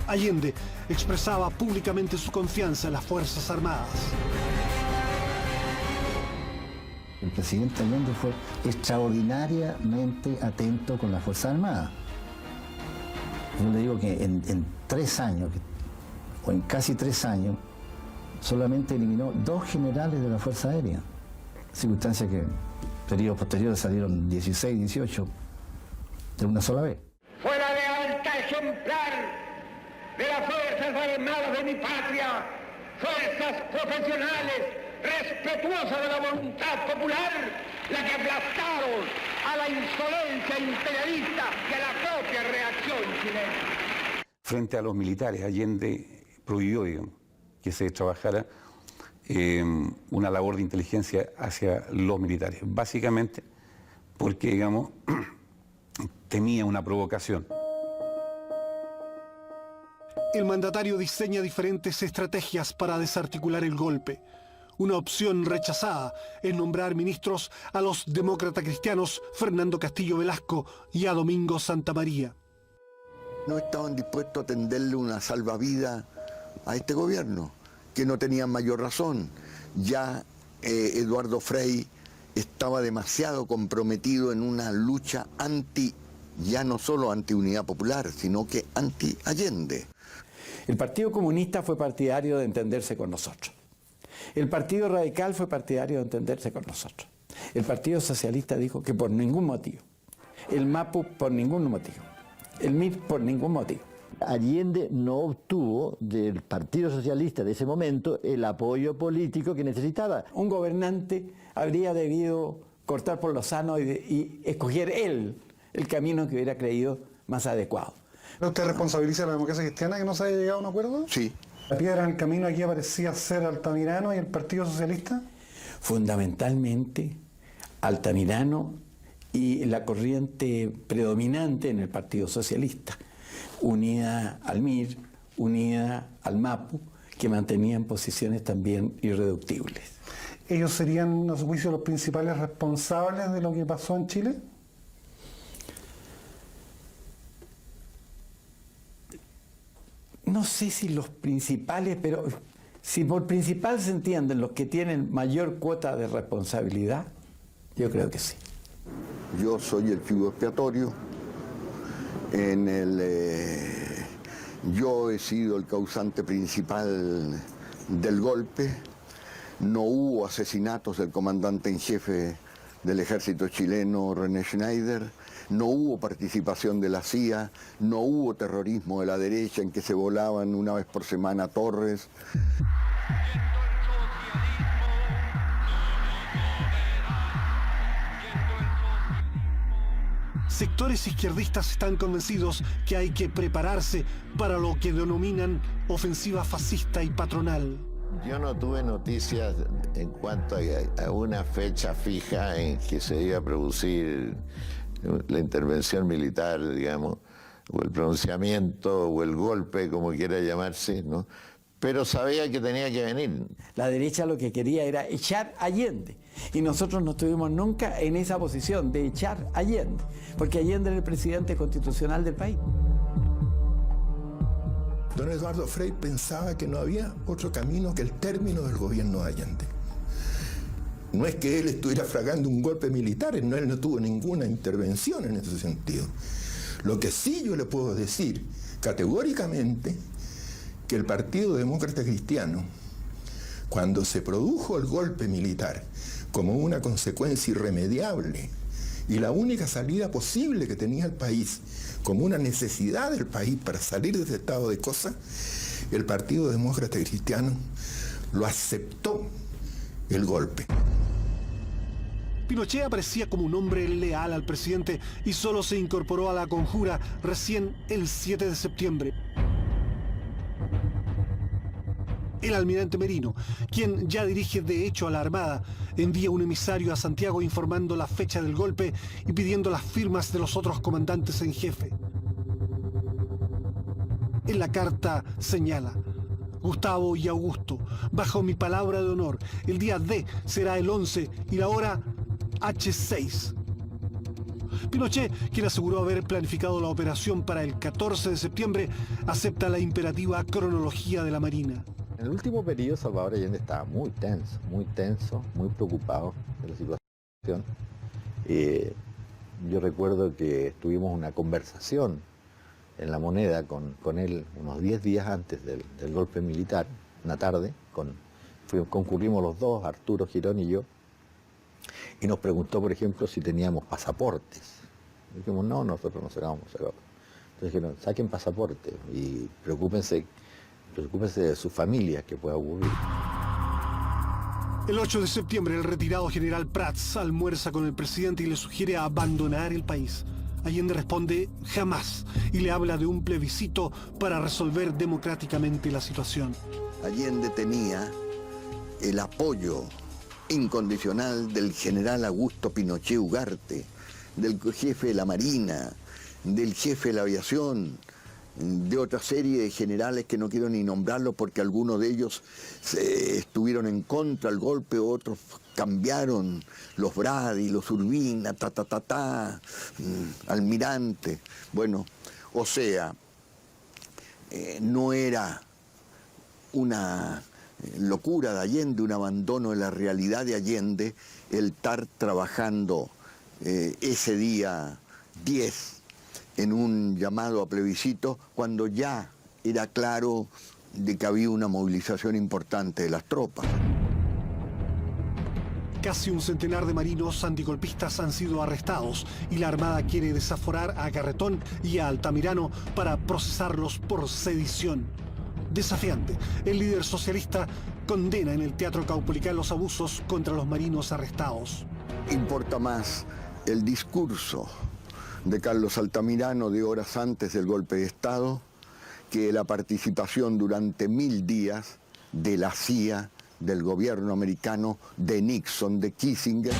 [SPEAKER 1] Allende expresaba públicamente su confianza en las Fuerzas Armadas.
[SPEAKER 2] El presidente Allende fue extraordinariamente atento con las Fuerzas Armadas. Yo le digo que en 3 años, o en casi 3 años, solamente eliminó 2 generales de la Fuerza Aérea. Circunstancia que periodos posteriores salieron 16, 18 de una sola vez.
[SPEAKER 22] Fue la lealtad ejemplar de las Fuerzas Armadas de mi patria, fuerzas profesionales, respetuosas de la voluntad popular, la que aplastaron a la insolencia imperialista y a la propia reacción chilena.
[SPEAKER 14] Frente a los militares, Allende prohibió, digamos, que se trabajara una labor de inteligencia hacia los militares, básicamente porque, digamos, temía una provocación.
[SPEAKER 1] El mandatario diseña diferentes estrategias para desarticular el golpe. Una opción rechazada es nombrar ministros a los demócratas cristianos Fernando Castillo Velasco y a Domingo Santamaría.
[SPEAKER 15] No estaban dispuestos a tenderle una salvavidas a este gobierno, que no tenían mayor razón. Ya Eduardo Frei estaba demasiado comprometido en una lucha ya no solo anti-Unidad Popular, sino que anti-Allende.
[SPEAKER 10] El Partido Comunista fue partidario de entenderse con nosotros. El Partido Radical fue partidario de entenderse con nosotros. El Partido Socialista dijo que por ningún motivo. El MAPU por ningún motivo. El MIR por ningún motivo.
[SPEAKER 2] Allende no obtuvo del Partido Socialista de ese momento el apoyo político que necesitaba.
[SPEAKER 10] Un gobernante habría debido cortar por lo sano y escoger él el camino que hubiera creído más adecuado.
[SPEAKER 1] ¿Usted responsabiliza a la democracia cristiana que no se haya llegado a un acuerdo?
[SPEAKER 15] Sí.
[SPEAKER 1] ¿La piedra en el camino aquí parecía ser Altamirano y el Partido Socialista?
[SPEAKER 10] Fundamentalmente Altamirano y la corriente predominante en el Partido Socialista, unida al MIR, unida al MAPU, que mantenían posiciones también irreductibles.
[SPEAKER 1] ¿Ellos serían, a su juicio, los principales responsables de lo que pasó en Chile?
[SPEAKER 10] No sé si los principales, pero si por principal se entienden los que tienen mayor cuota de responsabilidad, yo creo que sí.
[SPEAKER 15] Yo soy el chivo expiatorio. Yo he sido el causante principal del golpe. No hubo asesinatos del comandante en jefe del ejército chileno, René Schneider. No hubo participación de la CIA, no hubo terrorismo de la derecha en que se volaban una vez por semana torres. Sectores izquierdistas están convencidos que hay que prepararse para lo que denominan ofensiva fascista y patronal.
[SPEAKER 16] Yo no tuve noticias en cuanto a una fecha fija en que se iba a producir la intervención militar, digamos, o el pronunciamiento, o el golpe, como quiera llamarse, ¿no? Pero sabía que tenía que venir.
[SPEAKER 10] La derecha lo que quería era echar a Allende, y nosotros no estuvimos nunca en esa posición de echar a Allende, porque Allende era el presidente constitucional del país.
[SPEAKER 19] Don Eduardo Frei pensaba que no había otro camino que el término del gobierno de Allende. No es que él estuviera fragando un golpe militar, él no tuvo ninguna intervención en ese sentido. Lo que sí yo le puedo decir categóricamente, que el Partido Demócrata Cristiano, cuando se produjo el golpe militar como una consecuencia irremediable y la única salida posible que tenía el país, como una necesidad del país para salir de ese estado de cosas, el Partido Demócrata Cristiano lo aceptó, el golpe.
[SPEAKER 1] Pinochet aparecía como un hombre leal al presidente y solo se incorporó a la conjura recién el 7 de septiembre. El almirante Merino, quien ya dirige de hecho a la Armada, envía un emisario a Santiago informando la fecha del golpe y pidiendo las firmas de los otros comandantes en jefe. En la carta señala: Gustavo y Augusto, bajo mi palabra de honor, el día D será el 11 y la hora H6. Pinochet, quien aseguró haber planificado la operación para el 14 de septiembre, acepta la imperativa cronología de la Marina.
[SPEAKER 5] En el último periodo Salvador Allende estaba muy tenso, muy preocupado de la situación. Yo recuerdo que tuvimos una conversación en La Moneda con él unos 10 días antes del golpe militar, una tarde, concurrimos los dos, Arturo Girón y yo, y nos preguntó, por ejemplo, si teníamos pasaportes. Dijimos, no, nosotros no sacamos pasaportes. Entonces dijeron, saquen pasaporte y preocúpense de sus familias, que pueda ocurrir.
[SPEAKER 1] El 8 de septiembre, el retirado general Prats almuerza con el presidente y le sugiere abandonar el país. Allende responde jamás y le habla de un plebiscito para resolver democráticamente la situación.
[SPEAKER 15] Allende tenía el apoyo incondicional del general Augusto Pinochet Ugarte, del jefe de la Marina, del jefe de la aviación, de otra serie de generales que no quiero ni nombrarlos porque algunos de ellos estuvieron en contra del golpe, otros cambiaron, los Brady, los Urbina, almirante. Bueno, o sea, no era una locura de Allende, un abandono de la realidad de Allende, el estar trabajando ese día 10 en un llamado a plebiscito, cuando ya era claro de que había una movilización importante de las tropas.
[SPEAKER 1] Casi un centenar de marinos antigolpistas han sido arrestados y la Armada quiere desaforar a Garretón y a Altamirano para procesarlos por sedición. Desafiante, el líder socialista condena en el Teatro Caupolicán los abusos contra los marinos arrestados.
[SPEAKER 15] Importa más el discurso de Carlos Altamirano de horas antes del golpe de Estado que la participación durante 1000 días de la CIA, del gobierno americano, de Nixon, de Kissinger.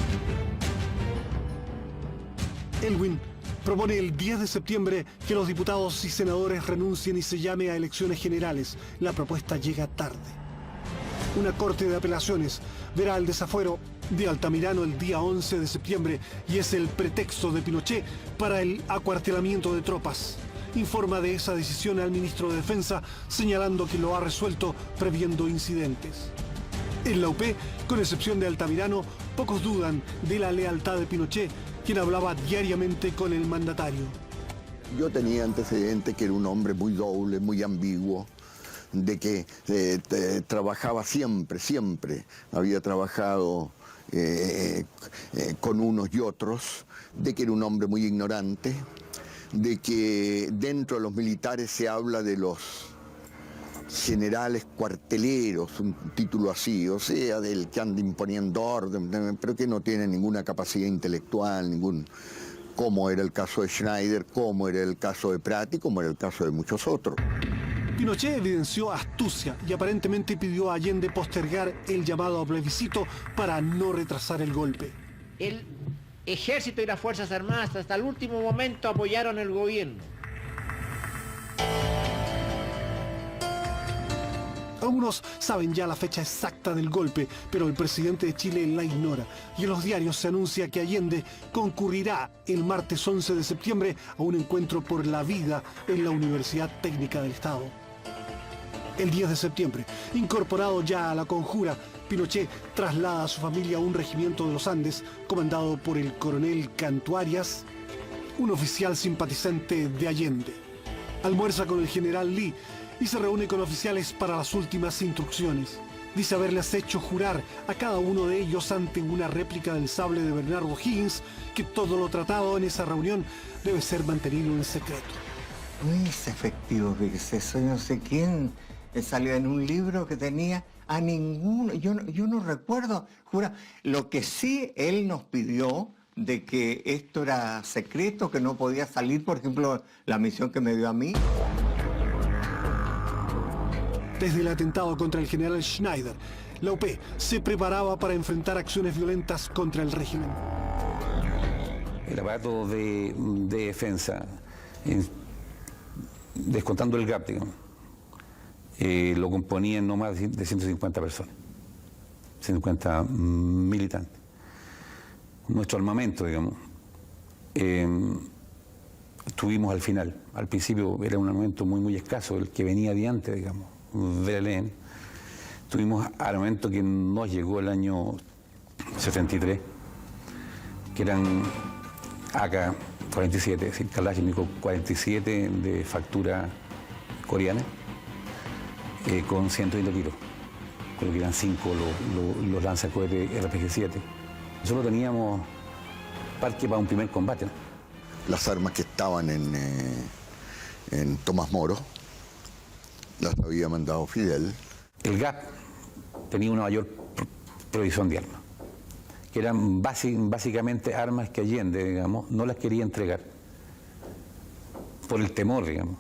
[SPEAKER 1] Elwin propone el 10 de septiembre que los diputados y senadores renuncien y se llame a elecciones generales. La propuesta llega tarde. Una corte de apelaciones verá el desafuero de Altamirano el día 11 de septiembre y es el pretexto de Pinochet para el acuartelamiento de tropas. Informa de esa decisión al ministro de Defensa, señalando que lo ha resuelto previendo incidentes. En la UP, con excepción de Altamirano, pocos dudan de la lealtad de Pinochet, quien hablaba diariamente con el mandatario.
[SPEAKER 15] Yo tenía antecedentes que era un hombre muy doble, muy ambiguo, de que trabajaba siempre, había trabajado con unos y otros, de que era un hombre muy ignorante, de que dentro de los militares se habla de los generales cuarteleros, un título así, o sea, del que anda imponiendo orden, pero que no tiene ninguna capacidad intelectual, como era el caso de Schneider, como era el caso de Prat y como era el caso de muchos otros.
[SPEAKER 1] Pinochet evidenció astucia y aparentemente pidió a Allende postergar el llamado a plebiscito para no retrasar el golpe.
[SPEAKER 12] El ejército y las Fuerzas Armadas hasta el último momento apoyaron el gobierno.
[SPEAKER 1] Algunos saben ya la fecha exacta del golpe, pero el presidente de Chile la ignora. Y en los diarios se anuncia que Allende concurrirá el martes 11 de septiembre a un encuentro por la vida en la Universidad Técnica del Estado. El 10 de septiembre, incorporado ya a la conjura, Pinochet traslada a su familia a un regimiento de los Andes, comandado por el coronel Cantu Arias, un oficial simpatizante de Allende. Almuerza con el general Lee y se reúne con oficiales para las últimas instrucciones. Dice haberles hecho jurar a cada uno de ellos ante una réplica del sable de Bernardo Higgins que todo lo tratado en esa reunión debe ser mantenido en secreto.
[SPEAKER 17] No es efectivo, fíjese, eso no sé quién salió en un libro que tenía a ninguno, yo no recuerdo, jura. Lo que sí él nos pidió de que esto era secreto, que no podía salir, por ejemplo, la misión que me dio a mí.
[SPEAKER 1] Desde el atentado contra el general Schneider, la UP se preparaba para enfrentar acciones violentas contra el régimen.
[SPEAKER 14] El aparato de defensa, descontando el GAP, digamos, lo componían no más de 150 personas, 150 militantes. Nuestro armamento, digamos, tuvimos al final. Al principio era un armamento muy escaso, el que venía de antes, digamos, del ELN. Tuvimos armamento que nos llegó el año 73, que eran AK-47, es decir, Kalashnikov 47 de factura coreana, con 120 tiros. Creo que eran 5 los lanzacohetes RPG-7. Nosotros teníamos parque para un primer combate, ¿no?
[SPEAKER 15] Las armas que estaban en Tomás Moro las había mandado Fidel.
[SPEAKER 14] El GAP tenía una mayor provisión de armas, que eran básicamente armas que Allende, digamos, no las quería entregar por el temor, digamos,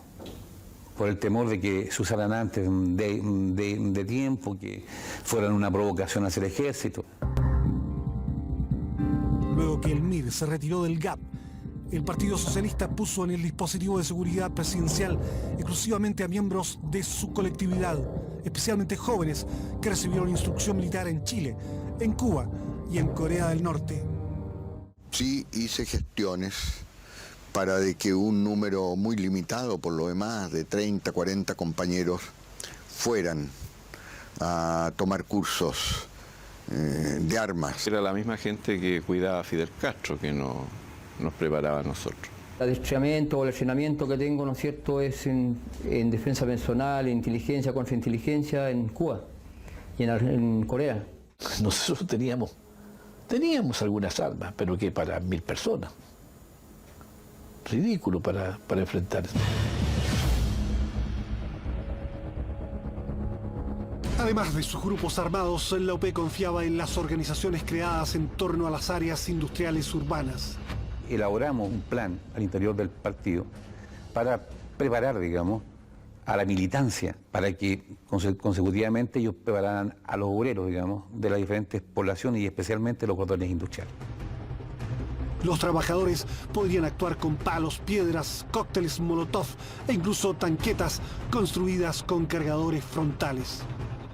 [SPEAKER 14] por el temor de que se usaran antes de tiempo, que fueran una provocación hacia el ejército.
[SPEAKER 1] Luego que el MIR se retiró del GAP, el Partido Socialista puso en el dispositivo de seguridad presidencial exclusivamente a miembros de su colectividad, especialmente jóvenes que recibieron instrucción militar en Chile, en Cuba y en Corea del Norte.
[SPEAKER 15] Sí hice gestiones para de que un número muy limitado, por lo demás, de 30, 40 compañeros, fueran a tomar cursos de armas.
[SPEAKER 7] Era la misma gente que cuidaba a Fidel Castro, que nos preparaba a nosotros.
[SPEAKER 18] El adiestramiento o el entrenamiento que tengo, ¿no es cierto?, es en defensa personal, en inteligencia, contrainteligencia en Cuba y en Corea.
[SPEAKER 9] Nosotros teníamos algunas armas, pero que para 1000 personas. Ridículo para enfrentar.
[SPEAKER 1] Además de sus grupos armados, la UP confiaba en las organizaciones creadas en torno a las áreas industriales urbanas.
[SPEAKER 14] Elaboramos un plan al interior del partido para preparar, digamos, a la militancia, para que consecutivamente ellos prepararan a los obreros, digamos, de las diferentes poblaciones y especialmente los cordones industriales.
[SPEAKER 1] Los trabajadores podrían actuar con palos, piedras, cócteles molotov e incluso tanquetas construidas con cargadores frontales.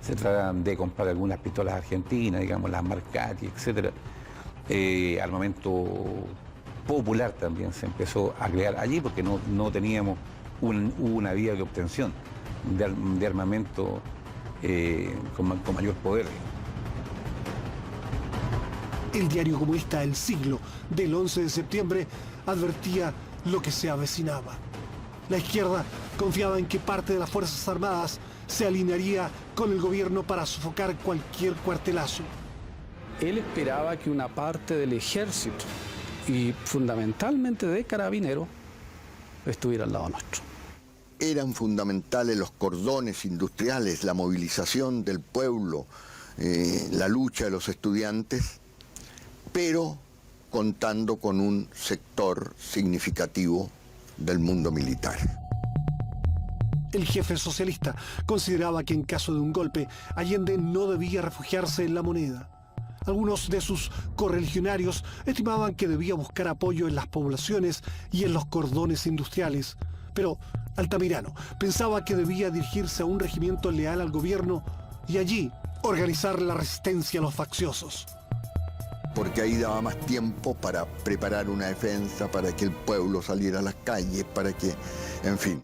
[SPEAKER 14] Se tratan de comprar algunas pistolas argentinas, digamos, las Marcati, etc. Armamento popular también se empezó a crear allí porque no teníamos una vía de obtención de armamento con mayor poder.
[SPEAKER 1] El diario comunista El Siglo del 11 de septiembre advertía lo que se avecinaba. La izquierda confiaba en que parte de las Fuerzas Armadas se alinearía con el gobierno para sofocar cualquier cuartelazo.
[SPEAKER 20] Él esperaba que una parte del ejército y fundamentalmente de carabineros estuviera al lado nuestro.
[SPEAKER 15] Eran fundamentales los cordones industriales, la movilización del pueblo, la lucha de los estudiantes, pero contando con un sector significativo del mundo militar.
[SPEAKER 1] El jefe socialista consideraba que en caso de un golpe, Allende no debía refugiarse en La Moneda. Algunos de sus correligionarios estimaban que debía buscar apoyo en las poblaciones y en los cordones industriales. Pero Altamirano pensaba que debía dirigirse a un regimiento leal al gobierno y allí organizar la resistencia a los facciosos.
[SPEAKER 15] Porque ahí daba más tiempo para preparar una defensa, para que el pueblo saliera a las calles, para que, en fin.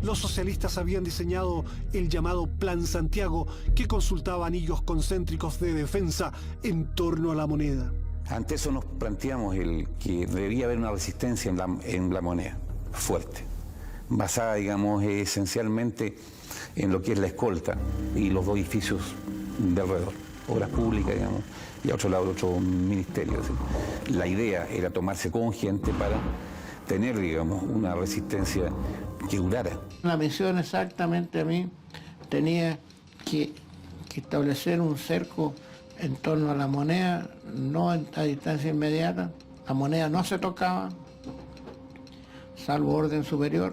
[SPEAKER 1] Los socialistas habían diseñado el llamado Plan Santiago, que consultaba anillos concéntricos de defensa en torno a La Moneda.
[SPEAKER 14] Ante eso nos planteamos que debía haber una resistencia en la Moneda, fuerte, basada, digamos, esencialmente en lo que es la escolta y los dos edificios de alrededor, obras públicas, digamos, y a otro lado otro ministerio. La idea era tomarse con gente para tener, digamos, una resistencia que durara.
[SPEAKER 12] La misión exactamente a mí tenía que establecer un cerco en torno a La Moneda, no a distancia inmediata. La Moneda no se tocaba, salvo orden superior,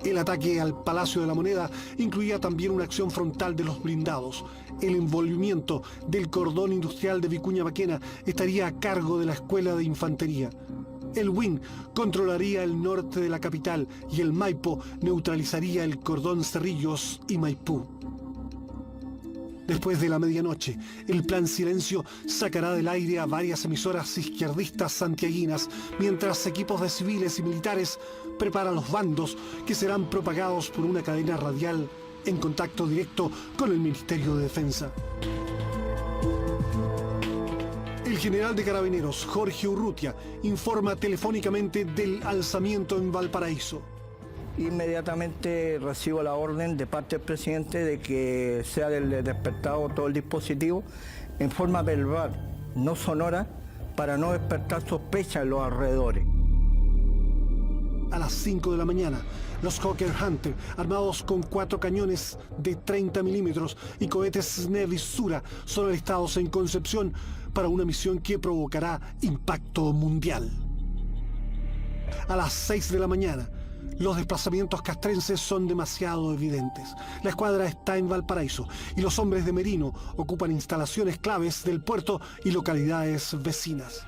[SPEAKER 1] El ataque al Palacio de la Moneda incluía también una acción frontal de los blindados. El envolvimiento del cordón industrial de Vicuña Maquena estaría a cargo de la Escuela de Infantería. El WIN controlaría el norte de la capital y el Maipo neutralizaría el cordón Cerrillos y Maipú. Después de la medianoche, el Plan Silencio sacará del aire a varias emisoras izquierdistas santiaguinas, mientras equipos de civiles y militares preparan los bandos que serán propagados por una cadena radial en contacto directo con el Ministerio de Defensa. El general de Carabineros, Jorge Urrutia, informa telefónicamente del alzamiento en Valparaíso.
[SPEAKER 3] Inmediatamente recibo la orden de parte del presidente de que sea despertado todo el dispositivo en forma verbal, no sonora, para no despertar sospecha en los alrededores.
[SPEAKER 1] A las 5 de la mañana, los Hawker Hunter, armados con 4 cañones de 30 milímetros y cohetes Snev y Sura, son alistados en Concepción para una misión que provocará impacto mundial. A las 6 de la mañana, los desplazamientos castrenses son demasiado evidentes. La escuadra está en Valparaíso y los hombres de Merino ocupan instalaciones claves del puerto y localidades vecinas.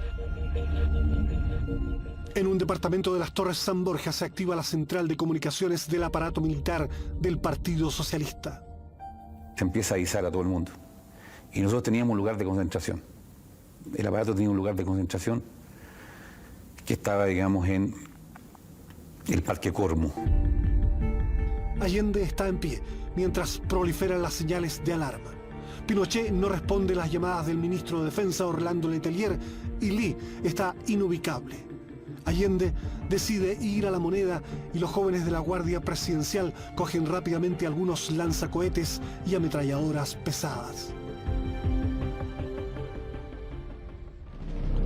[SPEAKER 1] En un departamento de las Torres San Borja se activa la central de comunicaciones del aparato militar del Partido Socialista.
[SPEAKER 14] Se empieza a avisar a todo el mundo. Y nosotros teníamos un lugar de concentración. El aparato tenía un lugar de concentración que estaba, digamos, en el Parque Cormo.
[SPEAKER 1] Allende está en pie, mientras proliferan las señales de alarma. Pinochet no responde las llamadas del ministro de Defensa, Orlando Letelier, y Lee está inubicable. Allende decide ir a la Moneda y los jóvenes de la Guardia Presidencial cogen rápidamente algunos lanzacohetes y ametralladoras pesadas.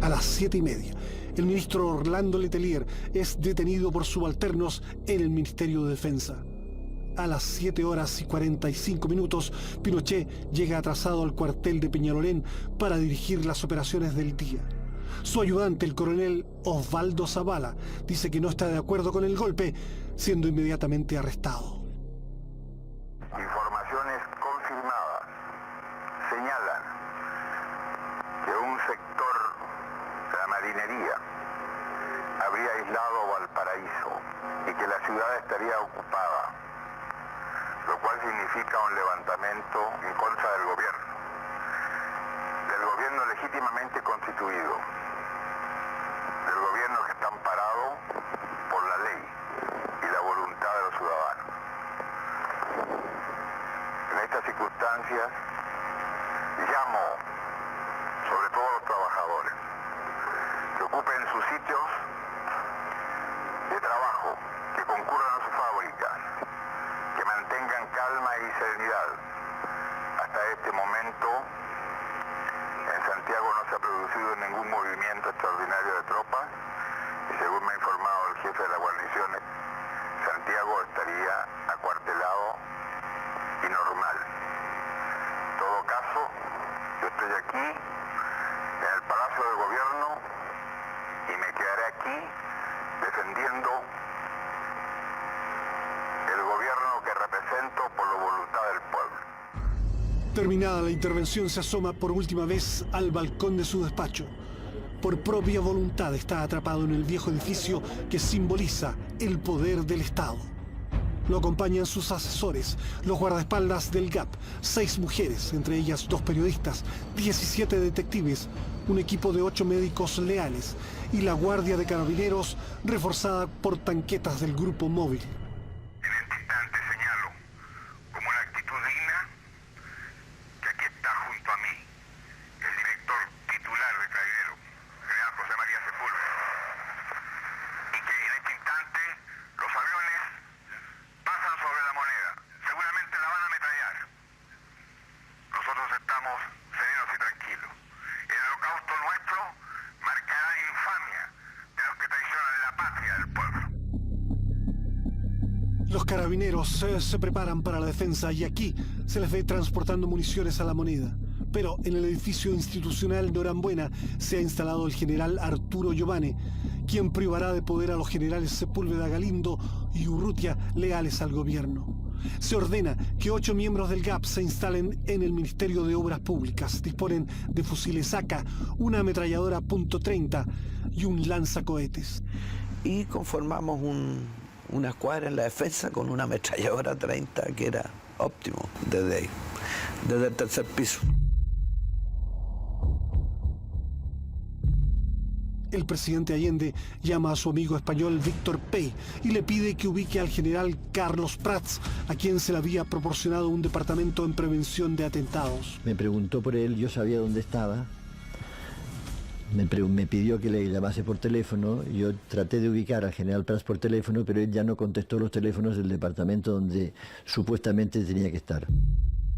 [SPEAKER 1] A las 7:30, el ministro Orlando Letelier es detenido por subalternos en el Ministerio de Defensa. A las 7:45, Pinochet llega atrasado al cuartel de Peñalolén para dirigir las operaciones del día. Su ayudante, el coronel Osvaldo Zavala, dice que no está de acuerdo con el golpe, siendo inmediatamente arrestado.
[SPEAKER 4] Informaciones confirmadas señalan que un sector de la marinería habría aislado Valparaíso y que la ciudad estaría ocupada, lo cual significa un levantamiento en contra del gobierno legítimamente constituido, del gobierno que está amparado por la ley y la voluntad de los ciudadanos. En estas circunstancias llamo sobre todo a los trabajadores que ocupen sus sitios de trabajo, que concurran a sus fábricas, que mantengan calma y serenidad. Hasta este momento en Santiago no se ha producido ningún movimiento extraordinario de tropas y según me ha informado el jefe de la guarnición, Santiago estaría acuartelado y normal. En todo caso, yo estoy aquí en el Palacio de Gobierno y me quedaré aquí defendiendo el gobierno que represento por la voluntad del pueblo.
[SPEAKER 1] Terminada la intervención, se asoma por última vez al balcón de su despacho. Por propia voluntad está atrapado en el viejo edificio que simboliza el poder del Estado. Lo acompañan sus asesores, los guardaespaldas del GAP, 6 mujeres, entre ellas 2 periodistas, 17 detectives, un equipo de 8 médicos leales y la Guardia de Carabineros reforzada por tanquetas del Grupo Móvil. Los carabineros se preparan para la defensa y aquí se les ve transportando municiones a la Moneda. Pero en el edificio institucional Norambuena se ha instalado el general Arturo Giovane, quien privará de poder a los generales Sepúlveda Galindo y Urrutia leales al gobierno. Se ordena que 8 miembros del GAP se instalen en el Ministerio de Obras Públicas. Disponen de fusiles AK, una ametralladora .30 y un lanzacohetes.
[SPEAKER 8] Y conformamos una escuadra en la defensa con una ametralladora 30 que era óptimo desde el tercer piso.
[SPEAKER 1] El presidente Allende llama a su amigo español Víctor Pey y le pide que ubique al general Carlos Prats, a quien se le había proporcionado un departamento en prevención de atentados.
[SPEAKER 2] Me preguntó por él, yo sabía dónde estaba. Me pidió que le llamase por teléfono. Yo traté de ubicar al general Prats por teléfono, pero él ya no contestó los teléfonos del departamento donde supuestamente tenía que estar.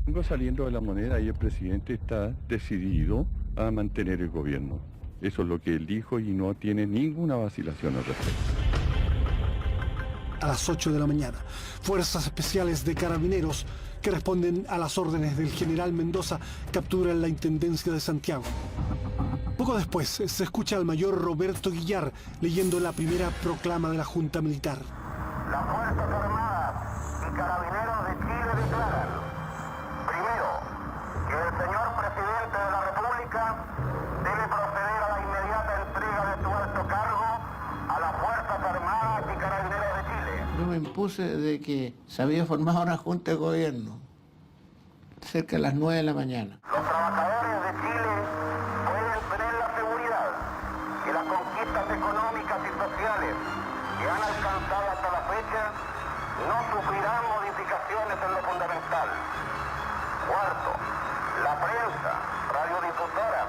[SPEAKER 13] Vengo saliendo de La Moneda y el presidente está decidido a mantener el gobierno. Eso es lo que él dijo y no tiene ninguna vacilación al respecto.
[SPEAKER 1] A las 8 de la mañana, fuerzas especiales de carabineros que responden a las órdenes del general Mendoza capturan la Intendencia de Santiago. Poco después se escucha al mayor Roberto Guillar leyendo la primera proclama de la Junta Militar.
[SPEAKER 4] Las Fuerzas Armadas y Carabineros de Chile declaran, primero, que el señor presidente de la República debe proceder a la inmediata entrega de su alto cargo a las Fuerzas Armadas y Carabineros de Chile.
[SPEAKER 12] Yo me impuse de que se había formado una junta de gobierno cerca de las 9 de la mañana.
[SPEAKER 4] Los trabajadores de Chile pueden tener la seguridad que las conquistas económicas y sociales que han alcanzado hasta la fecha no sufrirán modificaciones en lo fundamental. Cuarto, la prensa, radiodifusora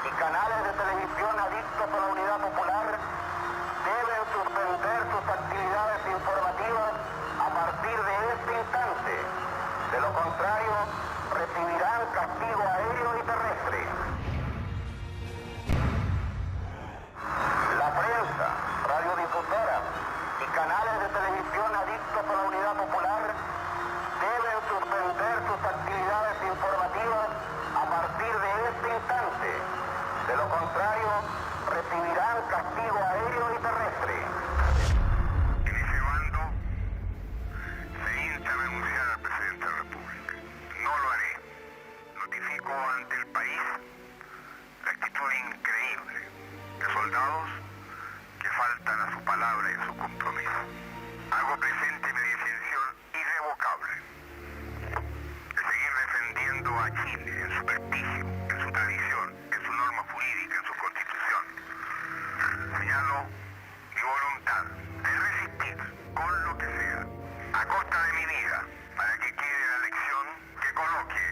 [SPEAKER 4] y canales de televisión adictos a la unidad popular deben suspender sus actividades informativas a partir de este instante. De lo contrario, recibirán castigo aéreo y terrestre. La prensa, radiodifusora y canales de televisión adictos a la unidad popular deben suspender sus actividades informativas a partir de este instante. De lo contrario, recibirán castigo aéreo y terrestre. En ese bando se insta a renunciar al presidente de la República. No lo haré. Notifico ante el país la actitud increíble de soldados que faltan a su palabra y a su compromiso. Hago presente mi decisión irrevocable de seguir defendiendo a Chile en su prestigio, en su tradición, en su norma jurídica, en su constitución. Señalo mi voluntad de resistir con lo que sea, a costa de mi vida, para que quede la lección que coloque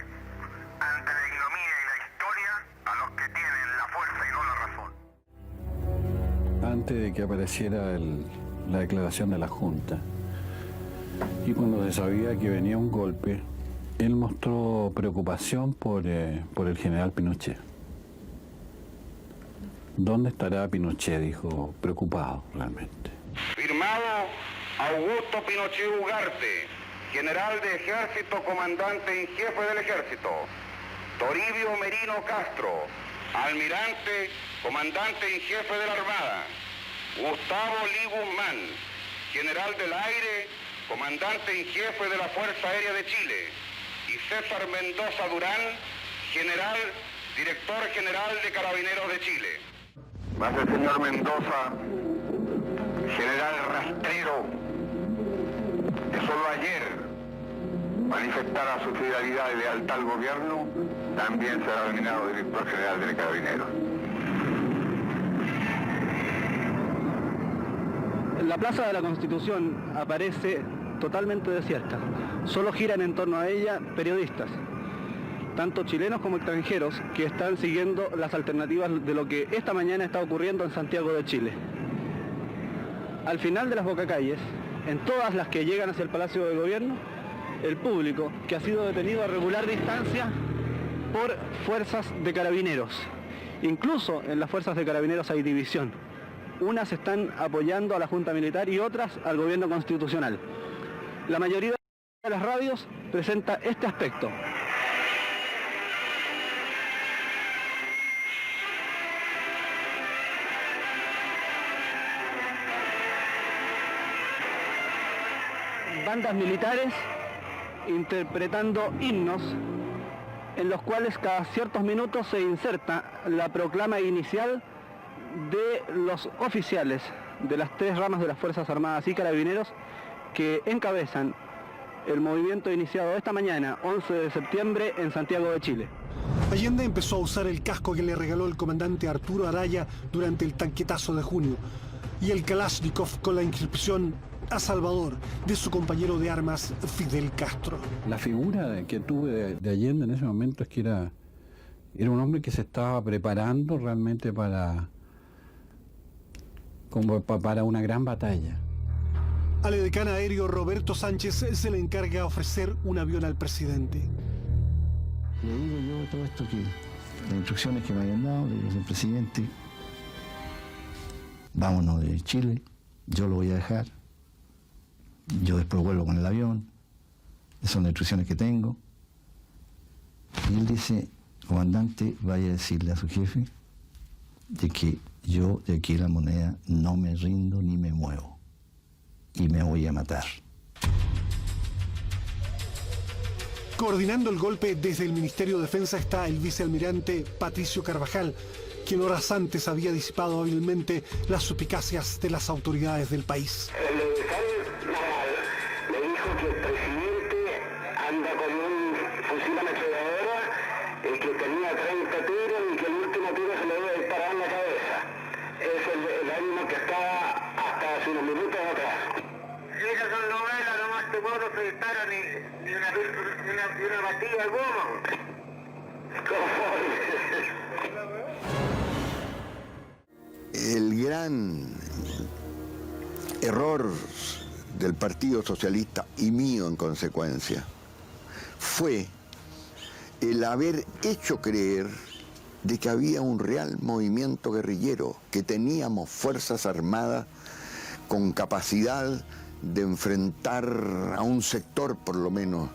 [SPEAKER 4] ante la ignominia y la historia a los que tienen la fuerza y no la razón.
[SPEAKER 13] Antes de que apareciera la declaración de la Junta, y cuando se sabía que venía un golpe, él mostró preocupación por el general Pinochet. ¿Dónde estará Pinochet?, dijo, preocupado realmente.
[SPEAKER 4] Firmado Augusto Pinochet Ugarte, general de ejército, comandante en jefe del ejército. Toribio Merino Castro, almirante, comandante en jefe de la Armada. Gustavo Lee Guzmán, general del aire, comandante en jefe de la Fuerza Aérea de Chile. Y César Mendoza Durán, general, director general de Carabineros de Chile. Más el señor Mendoza, general rastrero, que solo ayer manifestara su fidelidad y lealtad al gobierno, también será nominado director general de Carabineros.
[SPEAKER 20] La Plaza de la Constitución aparece totalmente desierta. Solo giran en torno a ella periodistas, tanto chilenos como extranjeros, que están siguiendo las alternativas de lo que esta mañana está ocurriendo en Santiago de Chile. Al final de las bocacalles, en todas las que llegan hacia el Palacio de Gobierno, el público que ha sido detenido a regular distancia por fuerzas de carabineros. Incluso en las fuerzas de carabineros hay división. Unas están apoyando a la Junta Militar y otras al gobierno constitucional. La mayoría de las radios presenta este aspecto. bandas militares interpretando himnos en los cuales cada ciertos minutos se inserta la proclama inicial de los oficiales de las 3 ramas de las Fuerzas Armadas y Carabineros que encabezan el movimiento iniciado esta mañana, 11 de septiembre, en Santiago de Chile.
[SPEAKER 1] Allende empezó a usar el casco que le regaló el comandante Arturo Araya durante el tanquetazo de junio y el Kalashnikov con la inscripción a Salvador de su compañero de armas Fidel Castro.
[SPEAKER 13] La figura que tuve de Allende en ese momento es que era un hombre que se estaba preparando realmente para una gran batalla.
[SPEAKER 1] Al edecán aéreo Roberto Sánchez se le encarga ofrecer un avión al presidente.
[SPEAKER 2] Le digo yo todo esto, que las instrucciones que me habían dado, le digo al presidente, vámonos de Chile, yo lo voy a dejar, yo después vuelvo con el avión, esas son las instrucciones que tengo. Y él dice, comandante, vaya a decirle a su jefe de que yo de aquí a La Moneda no me rindo ni me muevo y me voy a matar.
[SPEAKER 1] Coordinando el golpe desde el Ministerio de Defensa está el vicealmirante Patricio Carvajal, quien horas antes había disipado hábilmente las suspicacias de las autoridades del país.
[SPEAKER 22] El edecán naval le dijo que el presidente anda con un fusil ametralladora que tenía 30 tiros y que el último tiro se le debe disparar en la cabeza. Es el ánimo que estaba hasta hace unos minutos atrás. Esas son novelas, nomás te puedo no se dispara ni una batida de goma.
[SPEAKER 15] El gran error del Partido Socialista, y mío en consecuencia, fue el haber hecho creer de que había un real movimiento guerrillero, que teníamos fuerzas armadas con capacidad de enfrentar a un sector, por lo menos,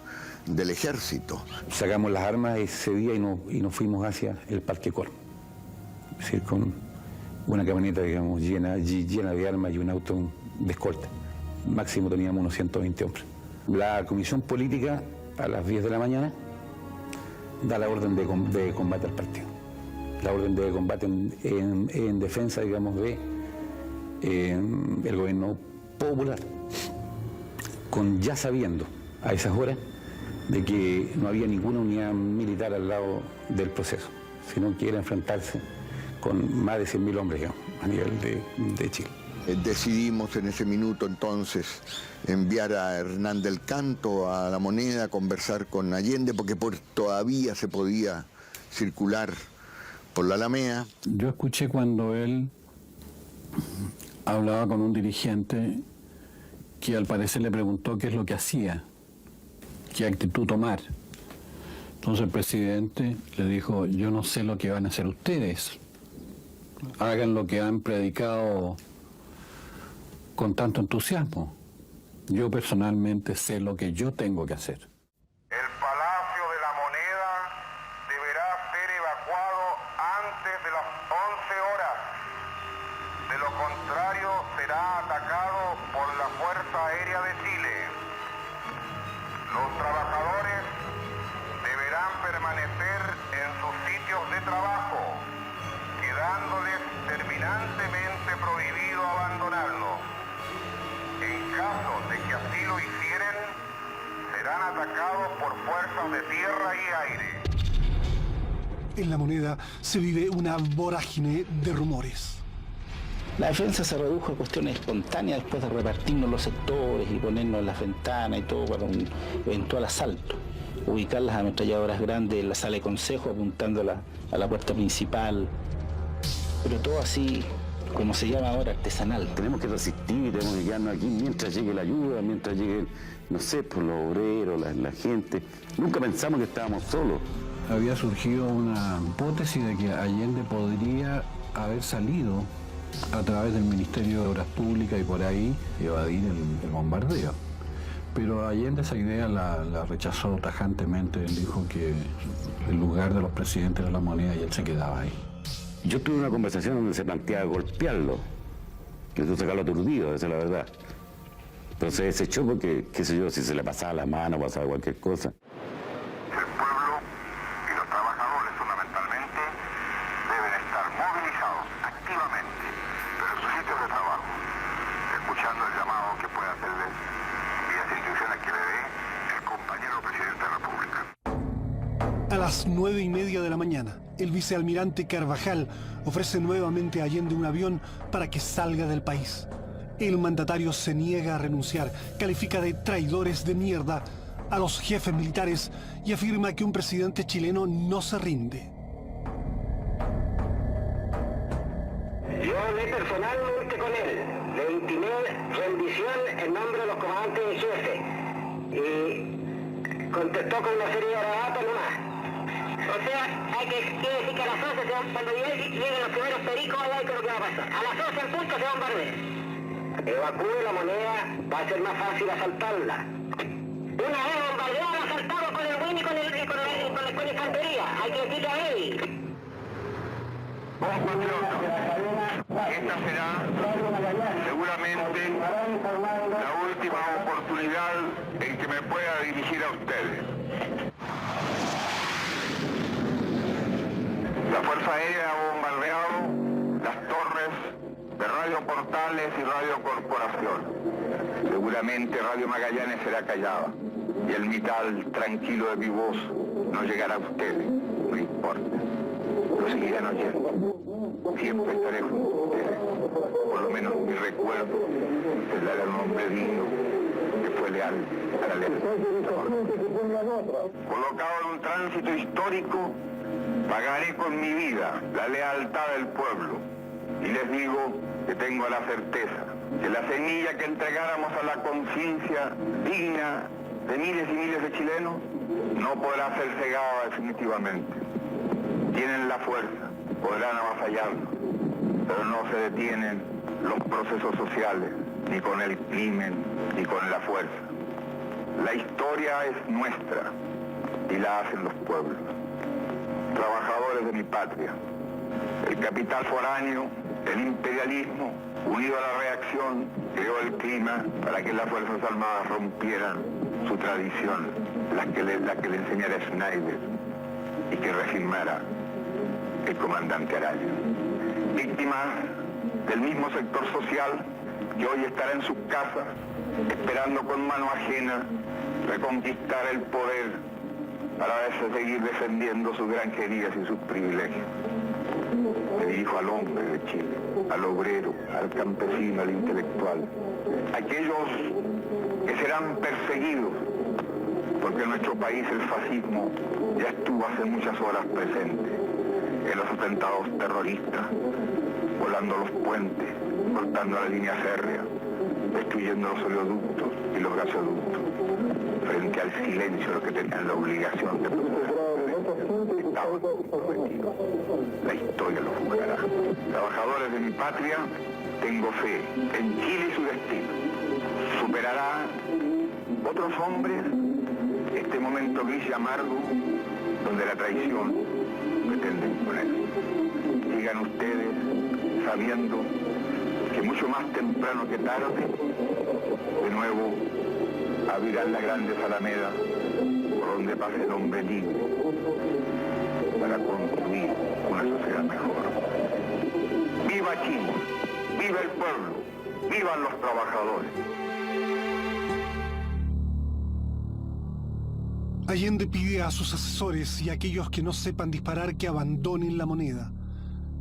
[SPEAKER 15] del ejército.
[SPEAKER 14] Sacamos las armas ese día y nos fuimos hacia el Parque Cor. Es decir, con una camioneta, digamos, llena de armas y un auto de escolta. Máximo teníamos unos 120 hombres. La comisión política, a las 10 de la mañana, da la orden de combate al partido. La orden de combate en defensa, digamos, de el gobierno popular, ya sabiendo a esas horas de que no había ninguna unidad militar al lado del proceso, sino que era enfrentarse con más de 100.000 hombres, digamos, a nivel de Chile.
[SPEAKER 15] Decidimos en ese minuto entonces enviar a Hernán del Canto a La Moneda a conversar con Allende, porque todavía se podía circular por la Alameda.
[SPEAKER 13] Yo escuché cuando él hablaba con un dirigente que al parecer le preguntó qué es lo que hacía, qué actitud tomar. Entonces el presidente le dijo, yo no sé lo que van a hacer ustedes, hagan lo que han predicado con tanto entusiasmo. Yo personalmente sé lo que yo tengo que hacer.
[SPEAKER 4] El Palacio de la Moneda deberá ser evacuado antes de las 11 horas. De lo contrario, será atacado por la Fuerza Aérea de Chile. Los trabajadores deberán permanecer en sus sitios de trabajo, quedándoles terminantemente prohibido abandonarlos. En caso de que así lo hicieren, serán atacados por fuerzas de tierra y aire.
[SPEAKER 1] En La Moneda se vive una vorágine de rumores.
[SPEAKER 6] La defensa se redujo a cuestiones espontáneas después de repartirnos los sectores y ponernos en las ventanas y todo para un eventual asalto. Ubicar las ametralladoras grandes en la sala de consejo apuntando a la puerta principal. Pero todo así, como se llama ahora, artesanal.
[SPEAKER 11] Tenemos que resistir, tenemos que quedarnos aquí mientras llegue la ayuda, mientras llegue, no sé, pues los obreros, la gente. Nunca pensamos que estábamos solos.
[SPEAKER 13] Había surgido una hipótesis de que Allende podría haber salido a través del Ministerio de Obras Públicas y por ahí evadir el bombardeo. Pero Allende esa idea la rechazó tajantemente. Él dijo que el lugar de los presidentes era La Moneda y él se quedaba ahí.
[SPEAKER 11] Yo tuve una conversación donde se planteaba golpearlo, que tú sacarlo aturdido, esa es la verdad. Pero se desechó porque, qué sé yo, si se le pasaba la mano, pasaba cualquier cosa.
[SPEAKER 4] El pueblo y los trabajadores fundamentalmente deben estar movilizados activamente, pero en sus sitios de trabajo, escuchando el llamado que puede hacerles y las instrucciones que le dé el compañero presidente de la República.
[SPEAKER 1] A las 9:30 de la mañana, el vicealmirante Carvajal ofrece nuevamente a Allende un avión para que salga del país. El mandatario se niega a renunciar, califica de traidores de mierda a los jefes militares y afirma que un presidente chileno no se rinde.
[SPEAKER 22] Yo hablé personalmente con él, le intimé rendición en nombre de los comandantes en jefe y contestó con una serie de garabatos nomás. O sea, quiere decir que a las 11 cuando lleguen los primeros pericos, allá hay que lo que va a pasar. A las 11 en punto se bombardea. Evacúe la moneda, va a ser más fácil asaltarla. Una vez bombardeada, la asaltamos con el WIN y con la infantería. Hay que decirle a él.
[SPEAKER 4] Esta será seguramente la última oportunidad en que me pueda dirigir a ustedes. La Fuerza Aérea ha bombardeado las torres de Radio Portales y Radio Corporación. Seguramente Radio Magallanes será callada y el mital tranquilo de mi voz no llegará a ustedes, no importa. Lo seguirán oyendo. Siempre estaré junto a ustedes. Por lo menos mi recuerdo tendrá un hombre digno que fue leal a la ley. Colocado en un tránsito histórico, pagaré con mi vida la lealtad del pueblo. Y les digo que tengo la certeza que la semilla que entregáramos a la conciencia digna de miles y miles de chilenos no podrá ser cegada definitivamente. Tienen la fuerza, podrán avasallarnos, pero no se detienen los procesos sociales, ni con el crimen, ni con la fuerza. La historia es nuestra y la hacen los pueblos. Trabajadores de mi patria, el capital foráneo, el imperialismo, unido a la reacción, creó el clima para que las Fuerzas Armadas rompieran su tradición, la que le enseñara Schneider y que reafirmara el comandante Araya. Víctimas del mismo sector social que hoy estará en sus casas esperando con mano ajena reconquistar el poder para seguir defendiendo sus granjerías y sus privilegios. Me dirijo al hombre de Chile, al obrero, al campesino, al intelectual, aquellos que serán perseguidos, porque en nuestro país el fascismo ya estuvo hace muchas horas presente, en los atentados terroristas, volando los puentes, cortando la línea férrea, destruyendo los oleoductos y los gasoductos, frente al silencio de los que tenían la obligación de proteger. Estaban comprometidos. La historia los juzgará. Trabajadores de mi patria, tengo fe en Chile y su destino. Superará otros hombres este momento gris y amargo donde la traición pretende imponer. Sigan ustedes sabiendo que mucho más temprano que tarde, de nuevo abrirán las grandes alamedas por donde pase el hombre libre para construir una sociedad mejor. ¡Viva Chile! ¡Viva el pueblo! ¡Vivan los trabajadores!
[SPEAKER 1] Allende pide a sus asesores y a aquellos que no sepan disparar que abandonen la moneda.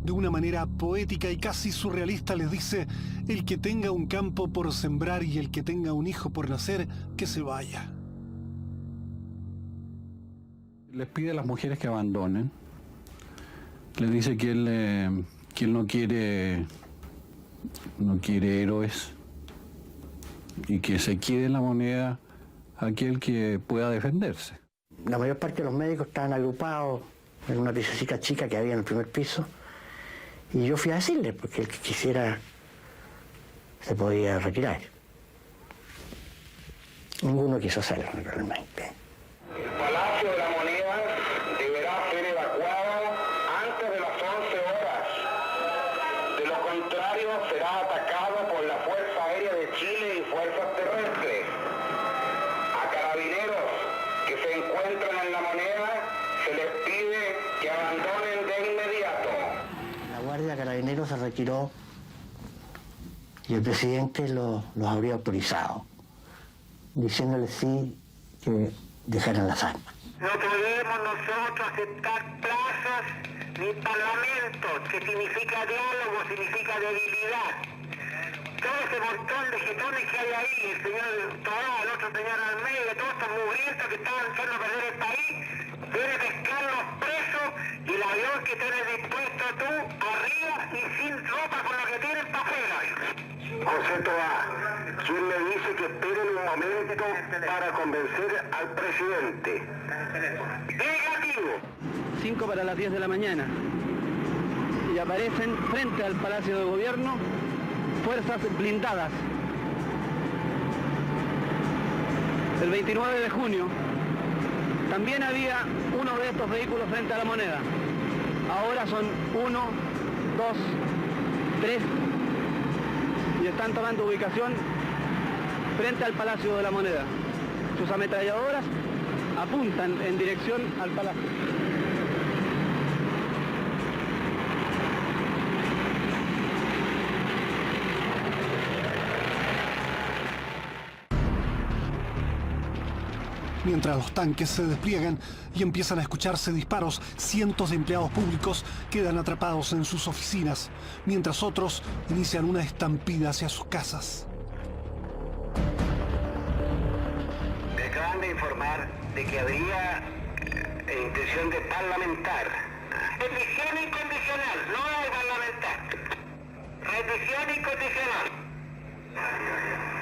[SPEAKER 1] De una manera poética y casi surrealista les dice: el que tenga un campo por sembrar y el que tenga un hijo por nacer, que se vaya.
[SPEAKER 13] Les pide a las mujeres que abandonen. Les dice que él no quiere héroes y que se quede en la moneda aquel que pueda defenderse.
[SPEAKER 16] La mayor parte de los médicos estaban agrupados en una piececita chica que había en el primer piso. Y yo fui a decirle, porque el que quisiera se podía retirar. Ninguno quiso hacerlo, realmente.
[SPEAKER 22] El Palacio de la Moneda deberá ser evacuado antes de las 11 horas. De lo contrario, será atacado por la Fuerza Aérea de Chile Aire y Fuerzas Terrestres. A carabineros que se encuentran en La Moneda se les pide que abandonen de inmediato.
[SPEAKER 16] La Guardia Carabineros se retiró y el presidente los habría autorizado, diciéndole sí que dejaran las armas.
[SPEAKER 22] No podemos nosotros aceptar plazas ni parlamentos, que significa diálogo, significa debilidad. Todo ese montón de jetones que hay ahí, el señor Tobá, el otro señor Almeida, todos estos mugrientos que estaban echando a perder el país, debe pescarlos presos y el avión que tienes dispuesto tú, arriba y sin ropa con lo que tienen para afuera. José Tobá, ¿quién le dice que esperen un momento para convencer al presidente? Negativo.
[SPEAKER 20] 5 para las 10 de la mañana. Y aparecen frente al Palacio de Gobierno fuerzas blindadas. El 29 de junio también había uno de estos vehículos frente a La Moneda. Ahora son 1, 2, 3 y están tomando ubicación frente al Palacio de La Moneda. Sus ametralladoras apuntan en dirección al palacio.
[SPEAKER 1] Mientras los tanques se despliegan y empiezan a escucharse disparos, cientos de empleados públicos quedan atrapados en sus oficinas, mientras otros inician una estampida hacia sus casas.
[SPEAKER 22] Me acaban de informar de que habría intención de parlamentar. Rendición incondicional, no de parlamentar. Rendición incondicional.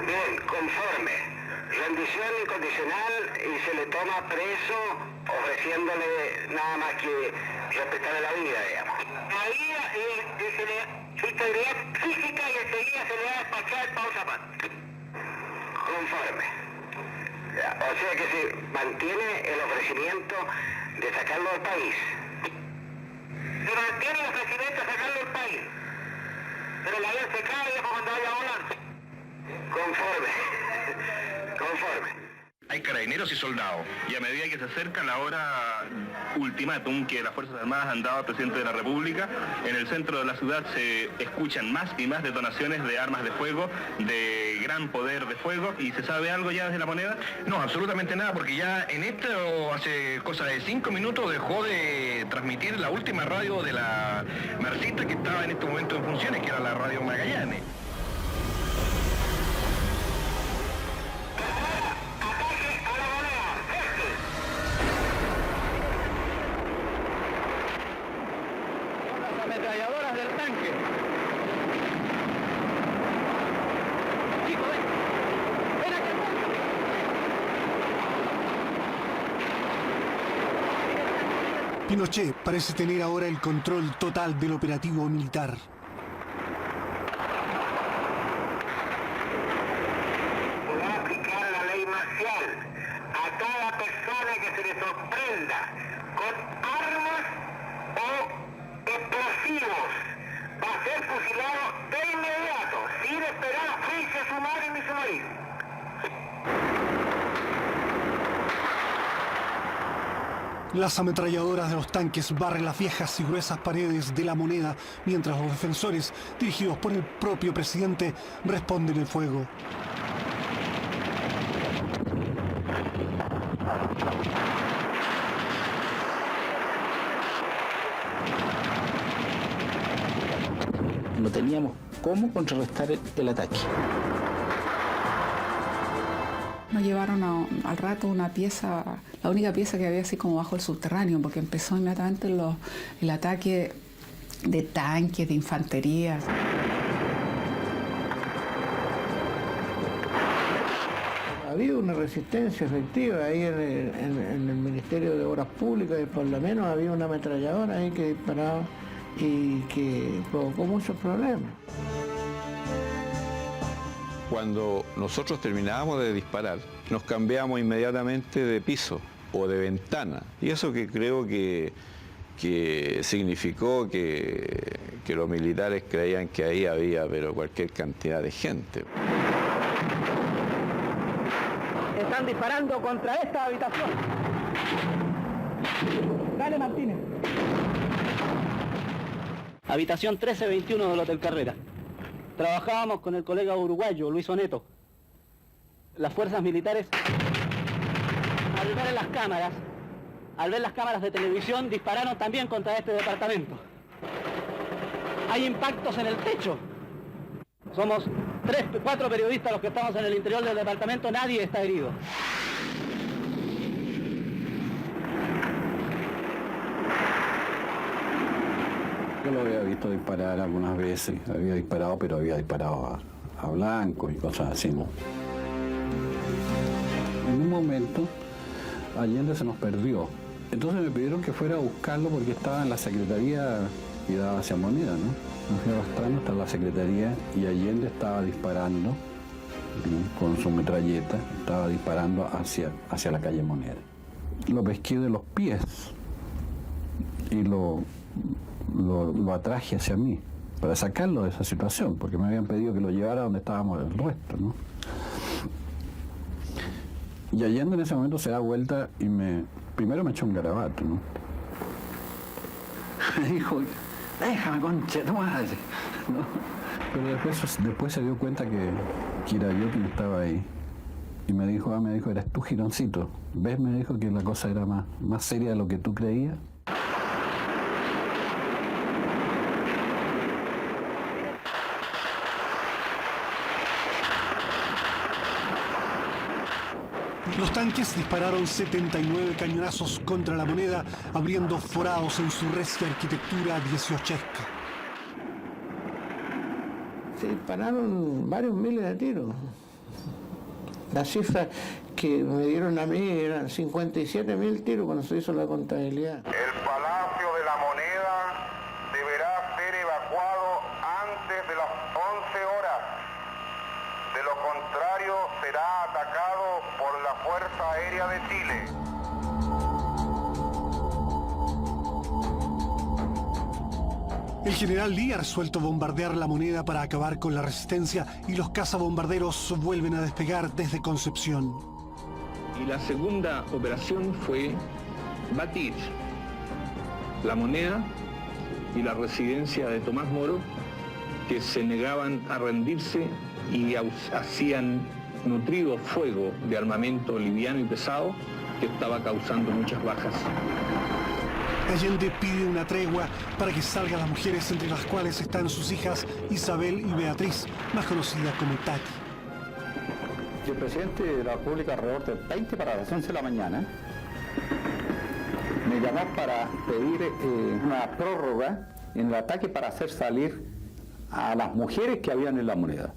[SPEAKER 22] Bien, conforme. Rendición incondicional y se le toma preso ofreciéndole nada más que respetarle la vida, digamos. La vida y se le integridad física y enseguida se le va a despachar para otra parte. Conforme. O sea que se mantiene el ofrecimiento de sacarlo del país. Se mantiene el ofrecimiento de sacarlo del país. Pero la vida se cae y cuando vaya volando. Conforme. Conforme.
[SPEAKER 10] Hay carabineros y soldados, y a medida que se acerca la hora ultimátum que las Fuerzas Armadas han dado al presidente de la República, en el centro de la ciudad se escuchan más y más detonaciones de armas de fuego, de gran poder de fuego. ¿Y se sabe algo ya desde La Moneda?
[SPEAKER 21] No, absolutamente nada, porque ya en esto, hace cosa de 5 minutos, dejó de transmitir la última radio de la Marcita, que estaba en este momento en funciones, que era la radio Magallanes.
[SPEAKER 20] Ametralladoras del tanque. Chico, ven. Ven aquí.
[SPEAKER 1] Pinochet parece tener ahora el control total del operativo militar.
[SPEAKER 22] Podrá aplicar la ley marcial a cada persona que se le sorprenda con armas o explosivos. Va a ser fusilado de inmediato, sin esperar juicio sumario ni sumario.
[SPEAKER 1] Las ametralladoras de los tanques barren las viejas y gruesas paredes de La Moneda, mientras los defensores, dirigidos por el propio presidente, responden el fuego.
[SPEAKER 6] No teníamos cómo contrarrestar el ataque.
[SPEAKER 23] Nos llevaron al rato una pieza, la única pieza que había así como bajo el subterráneo, porque empezó inmediatamente el ataque de tanques, de infantería.
[SPEAKER 12] Había una resistencia efectiva ahí en el Ministerio de Obras Públicas, y por lo menos había una ametralladora ahí que disparaba y que provocó muchos problemas.
[SPEAKER 7] Cuando nosotros terminábamos de disparar, nos cambiamos inmediatamente de piso o de ventana. Y eso que creo que significó que los militares creían que ahí había pero cualquier cantidad de gente.
[SPEAKER 20] Están disparando contra esta habitación. Dale, Martínez. Habitación 1321 del Hotel Carrera. Trabajábamos con el colega uruguayo, Luis Oneto. Las fuerzas militares, al ver las cámaras de televisión, dispararon también contra este departamento. Hay impactos en el techo. Somos 4 periodistas los que estamos en el interior del departamento, nadie está herido.
[SPEAKER 13] Yo lo había visto disparar algunas veces, había disparado, pero había disparado a blanco y cosas así, ¿no? En un momento, Allende se nos perdió. Entonces me pidieron que fuera a buscarlo porque estaba en la secretaría que daba hacia Moneda, ¿no? Me fui arrastrando hasta la secretaría y Allende estaba disparando, ¿no? Con su metralleta, estaba disparando hacia la calle Moneda. Lo pesqué de los pies y lo atraje hacia mí para sacarlo de esa situación, porque me habían pedido que lo llevara donde estábamos el resto, ¿no? Y Allende en ese momento se da vuelta y primero me echó un garabato, ¿no? Me dijo, déjame, concha tu madre, ¿no? Pero después se dio cuenta que era yo quien estaba ahí. Y me dijo, eres tú, Gironcito. ¿Ves? Me dijo que la cosa era más seria de lo que tú creías.
[SPEAKER 1] Los tanques dispararon 79 cañonazos contra la Moneda, abriendo forados en su recia arquitectura dieciochesca.
[SPEAKER 12] Se dispararon varios miles de tiros. La cifra que me dieron a mí eran 57.000 tiros cuando se hizo la contabilidad.
[SPEAKER 4] El Palacio de la Moneda deberá ser evacuado antes de las 11 horas. De lo contrario, será atacado por la Fuerza Aérea de Chile.
[SPEAKER 1] El general Lee ha resuelto bombardear la Moneda para acabar con la resistencia y los cazabombarderos vuelven a despegar desde Concepción.
[SPEAKER 7] Y la segunda operación fue batir la Moneda y la residencia de Tomás Moro, que se negaban a rendirse y hacían nutrido fuego de armamento liviano y pesado que estaba causando muchas bajas.
[SPEAKER 1] Allende pide una tregua para que salgan las mujeres, entre las cuales están sus hijas Isabel y Beatriz, más conocidas como Tati.
[SPEAKER 5] El presidente de la República, alrededor de 20 para las 11 de la mañana, me llamó para pedir una prórroga en el ataque para hacer salir a las mujeres que habían en la Moneda.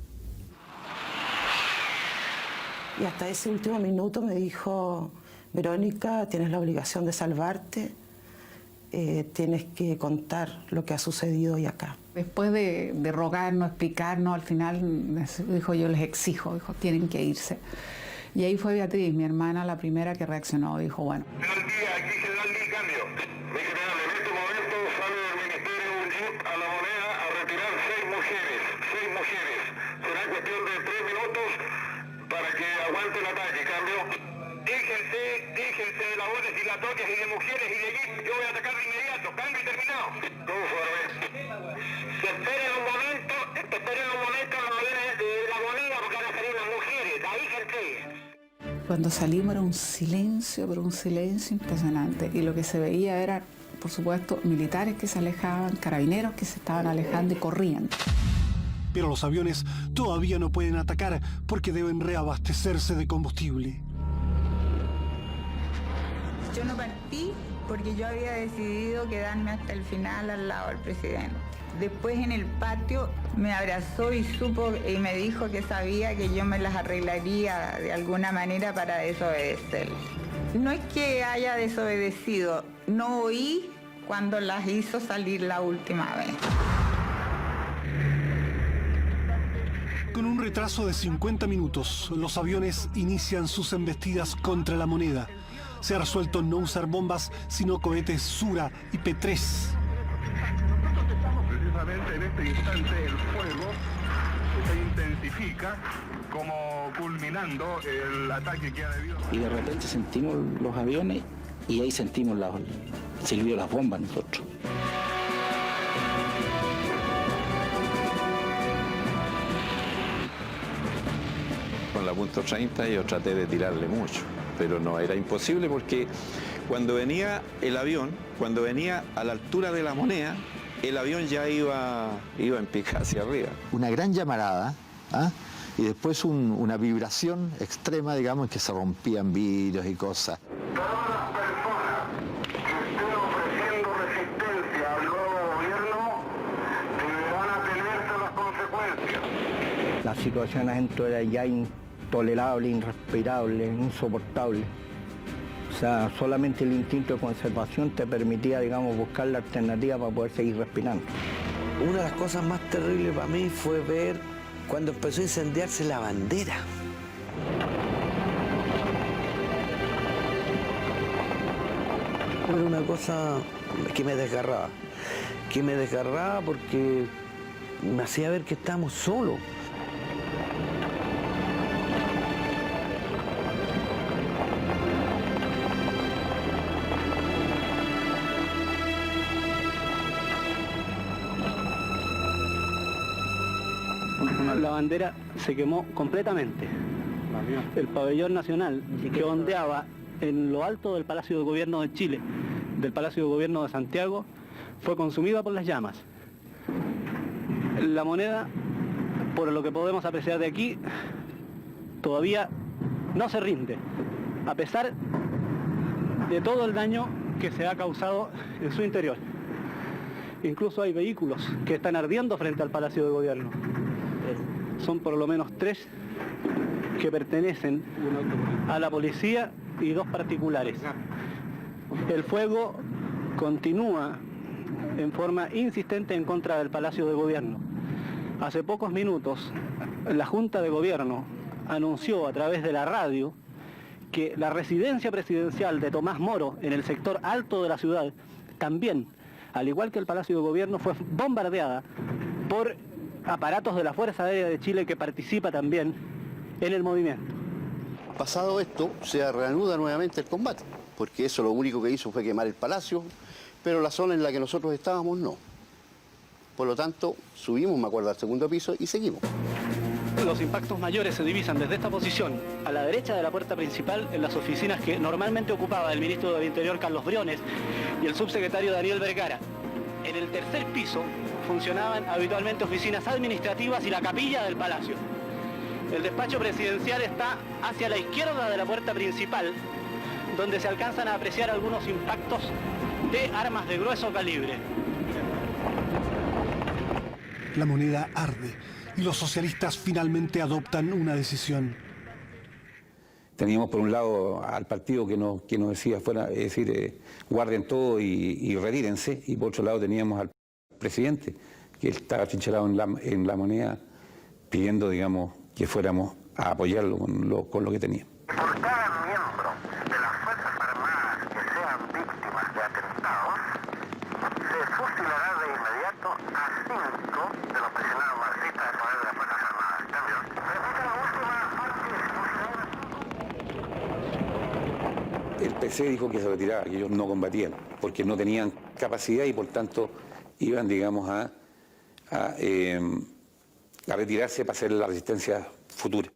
[SPEAKER 17] Y hasta ese último minuto me dijo, Verónica, tienes la obligación de salvarte, tienes que contar lo que ha sucedido hoy acá.
[SPEAKER 23] Después de rogarnos, explicarnos, al final dijo, yo les exijo, dijo, tienen que irse. Y ahí fue Beatriz, mi hermana, la primera que reaccionó, dijo, bueno.
[SPEAKER 4] Buenos días, aquí General Lee, cambio. Mi general, en este momento sale del Ministerio un jeep a la Moneda a retirar 6 mujeres. Será cuestión de 3 minutos para que aguante el ataque, cambio. Déjense de labores dilatorias y de mujeres y de jeep, yo voy a atacar de inmediato, cambio y terminado. Todo suave. Esperen un momento de la Moneda porque van a salir las mujeres, ahí gente.
[SPEAKER 23] Cuando salimos era un silencio, pero un silencio impresionante. Y lo que se veía era, por supuesto, militares que se alejaban, carabineros que se estaban alejando y corrían.
[SPEAKER 1] Pero los aviones todavía no pueden atacar porque deben reabastecerse de combustible.
[SPEAKER 19] Yo no partí porque yo había decidido quedarme hasta el final al lado del presidente. Después en el patio me abrazó y supo y me dijo que sabía que yo me las arreglaría de alguna manera para desobedecerle. No es que haya desobedecido, no oí cuando las hizo salir la última vez.
[SPEAKER 1] Con un retraso de 50 minutos, los aviones inician sus embestidas contra la Moneda. Se ha resuelto no usar bombas, sino cohetes Sura y P-3.
[SPEAKER 4] Precisamente en este instante el fuego
[SPEAKER 10] se intensifica, como culminando el ataque que ha debido...
[SPEAKER 6] Y de repente sentimos los aviones y ahí sentimos el silbido de las bombas nosotros.
[SPEAKER 3] Con la .30 yo traté de tirarle mucho, pero no, era imposible porque cuando venía el avión, cuando venía a la altura de La Moneda, el avión ya iba en pica hacia arriba.
[SPEAKER 2] Una gran llamarada, ¿ah? Y después una vibración extrema, digamos, en que se rompían vidrios y cosas.
[SPEAKER 16] La situación adentro era ya intolerable, irrespirable, insoportable. O sea, solamente el instinto de conservación te permitía, digamos, buscar la alternativa para poder seguir respirando.
[SPEAKER 8] Una de las cosas más terribles para mí fue ver cuando empezó a incendiarse la bandera. Era una cosa que me desgarraba porque me hacía ver que estábamos solos.
[SPEAKER 20] La bandera se quemó completamente. El pabellón nacional que ondeaba en lo alto del Palacio de Gobierno de Chile, del Palacio de Gobierno de Santiago, fue consumida por las llamas. La Moneda, por lo que podemos apreciar de aquí, todavía no se rinde, a pesar de todo el daño que se ha causado en su interior. Incluso hay vehículos que están ardiendo frente al Palacio de Gobierno. Son por lo menos 3 que pertenecen a la policía y 2 particulares. El fuego continúa en forma insistente en contra del Palacio de Gobierno. Hace pocos minutos, la Junta de Gobierno anunció a través de la radio que la residencia presidencial de Tomás Moro, en el sector alto de la ciudad, también, al igual que el Palacio de Gobierno, fue bombardeada por aparatos de la Fuerza Aérea de Chile, que participa también en el movimiento.
[SPEAKER 9] Pasado esto, se reanuda nuevamente el combate, porque eso lo único que hizo fue quemar el palacio, pero la zona en la que nosotros estábamos no. Por lo tanto, subimos, me acuerdo, al segundo piso y seguimos.
[SPEAKER 20] Los impactos mayores se divisan desde esta posición, a la derecha de la puerta principal, en las oficinas que normalmente ocupaba el ministro del Interior, Carlos Briones, y el subsecretario Daniel Vergara. En el tercer piso funcionaban habitualmente oficinas administrativas y la capilla del palacio. El despacho presidencial está hacia la izquierda de la puerta principal, donde se alcanzan a apreciar algunos impactos de armas de grueso calibre.
[SPEAKER 1] La Moneda arde y los socialistas finalmente adoptan una decisión.
[SPEAKER 14] Teníamos por un lado al partido que nos decía fuera, es decir, guarden todo y retírense, y por otro lado teníamos al presidente, que estaba atrincherado en la Moneda, pidiendo, digamos, que fuéramos a apoyarlo con lo que tenía.
[SPEAKER 4] Por cada miembro de las Fuerzas Armadas que sean víctimas de atentados, se fusilará de inmediato a 5 de los prisioneros marxistas de poder de las Fuerzas Armadas. Cambio. Repita la última parte.
[SPEAKER 14] El PC dijo que se retiraba, que ellos no combatían, porque no tenían capacidad y por tanto iban, digamos, a retirarse para hacer la resistencia futura.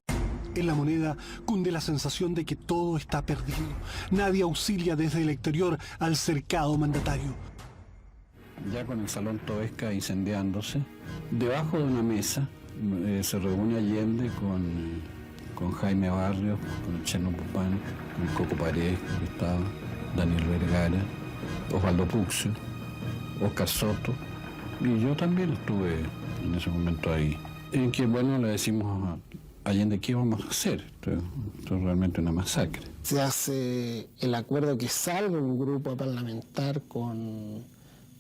[SPEAKER 1] En La Moneda cunde la sensación de que todo está perdido. Nadie auxilia desde el exterior al cercado mandatario.
[SPEAKER 13] Ya con el Salón Toesca incendiándose, debajo de una mesa se reúne Allende con Jaime Barrios, con el Cheno Pupán, con el Coco Paredes, que estaba, Daniel Vergara, Osvaldo Puxio, Oscar Soto, y yo también estuve en ese momento ahí, en que, bueno, le decimos a Allende qué vamos a hacer. Esto es realmente una masacre.
[SPEAKER 12] Se hace el acuerdo que salga un grupo parlamentar con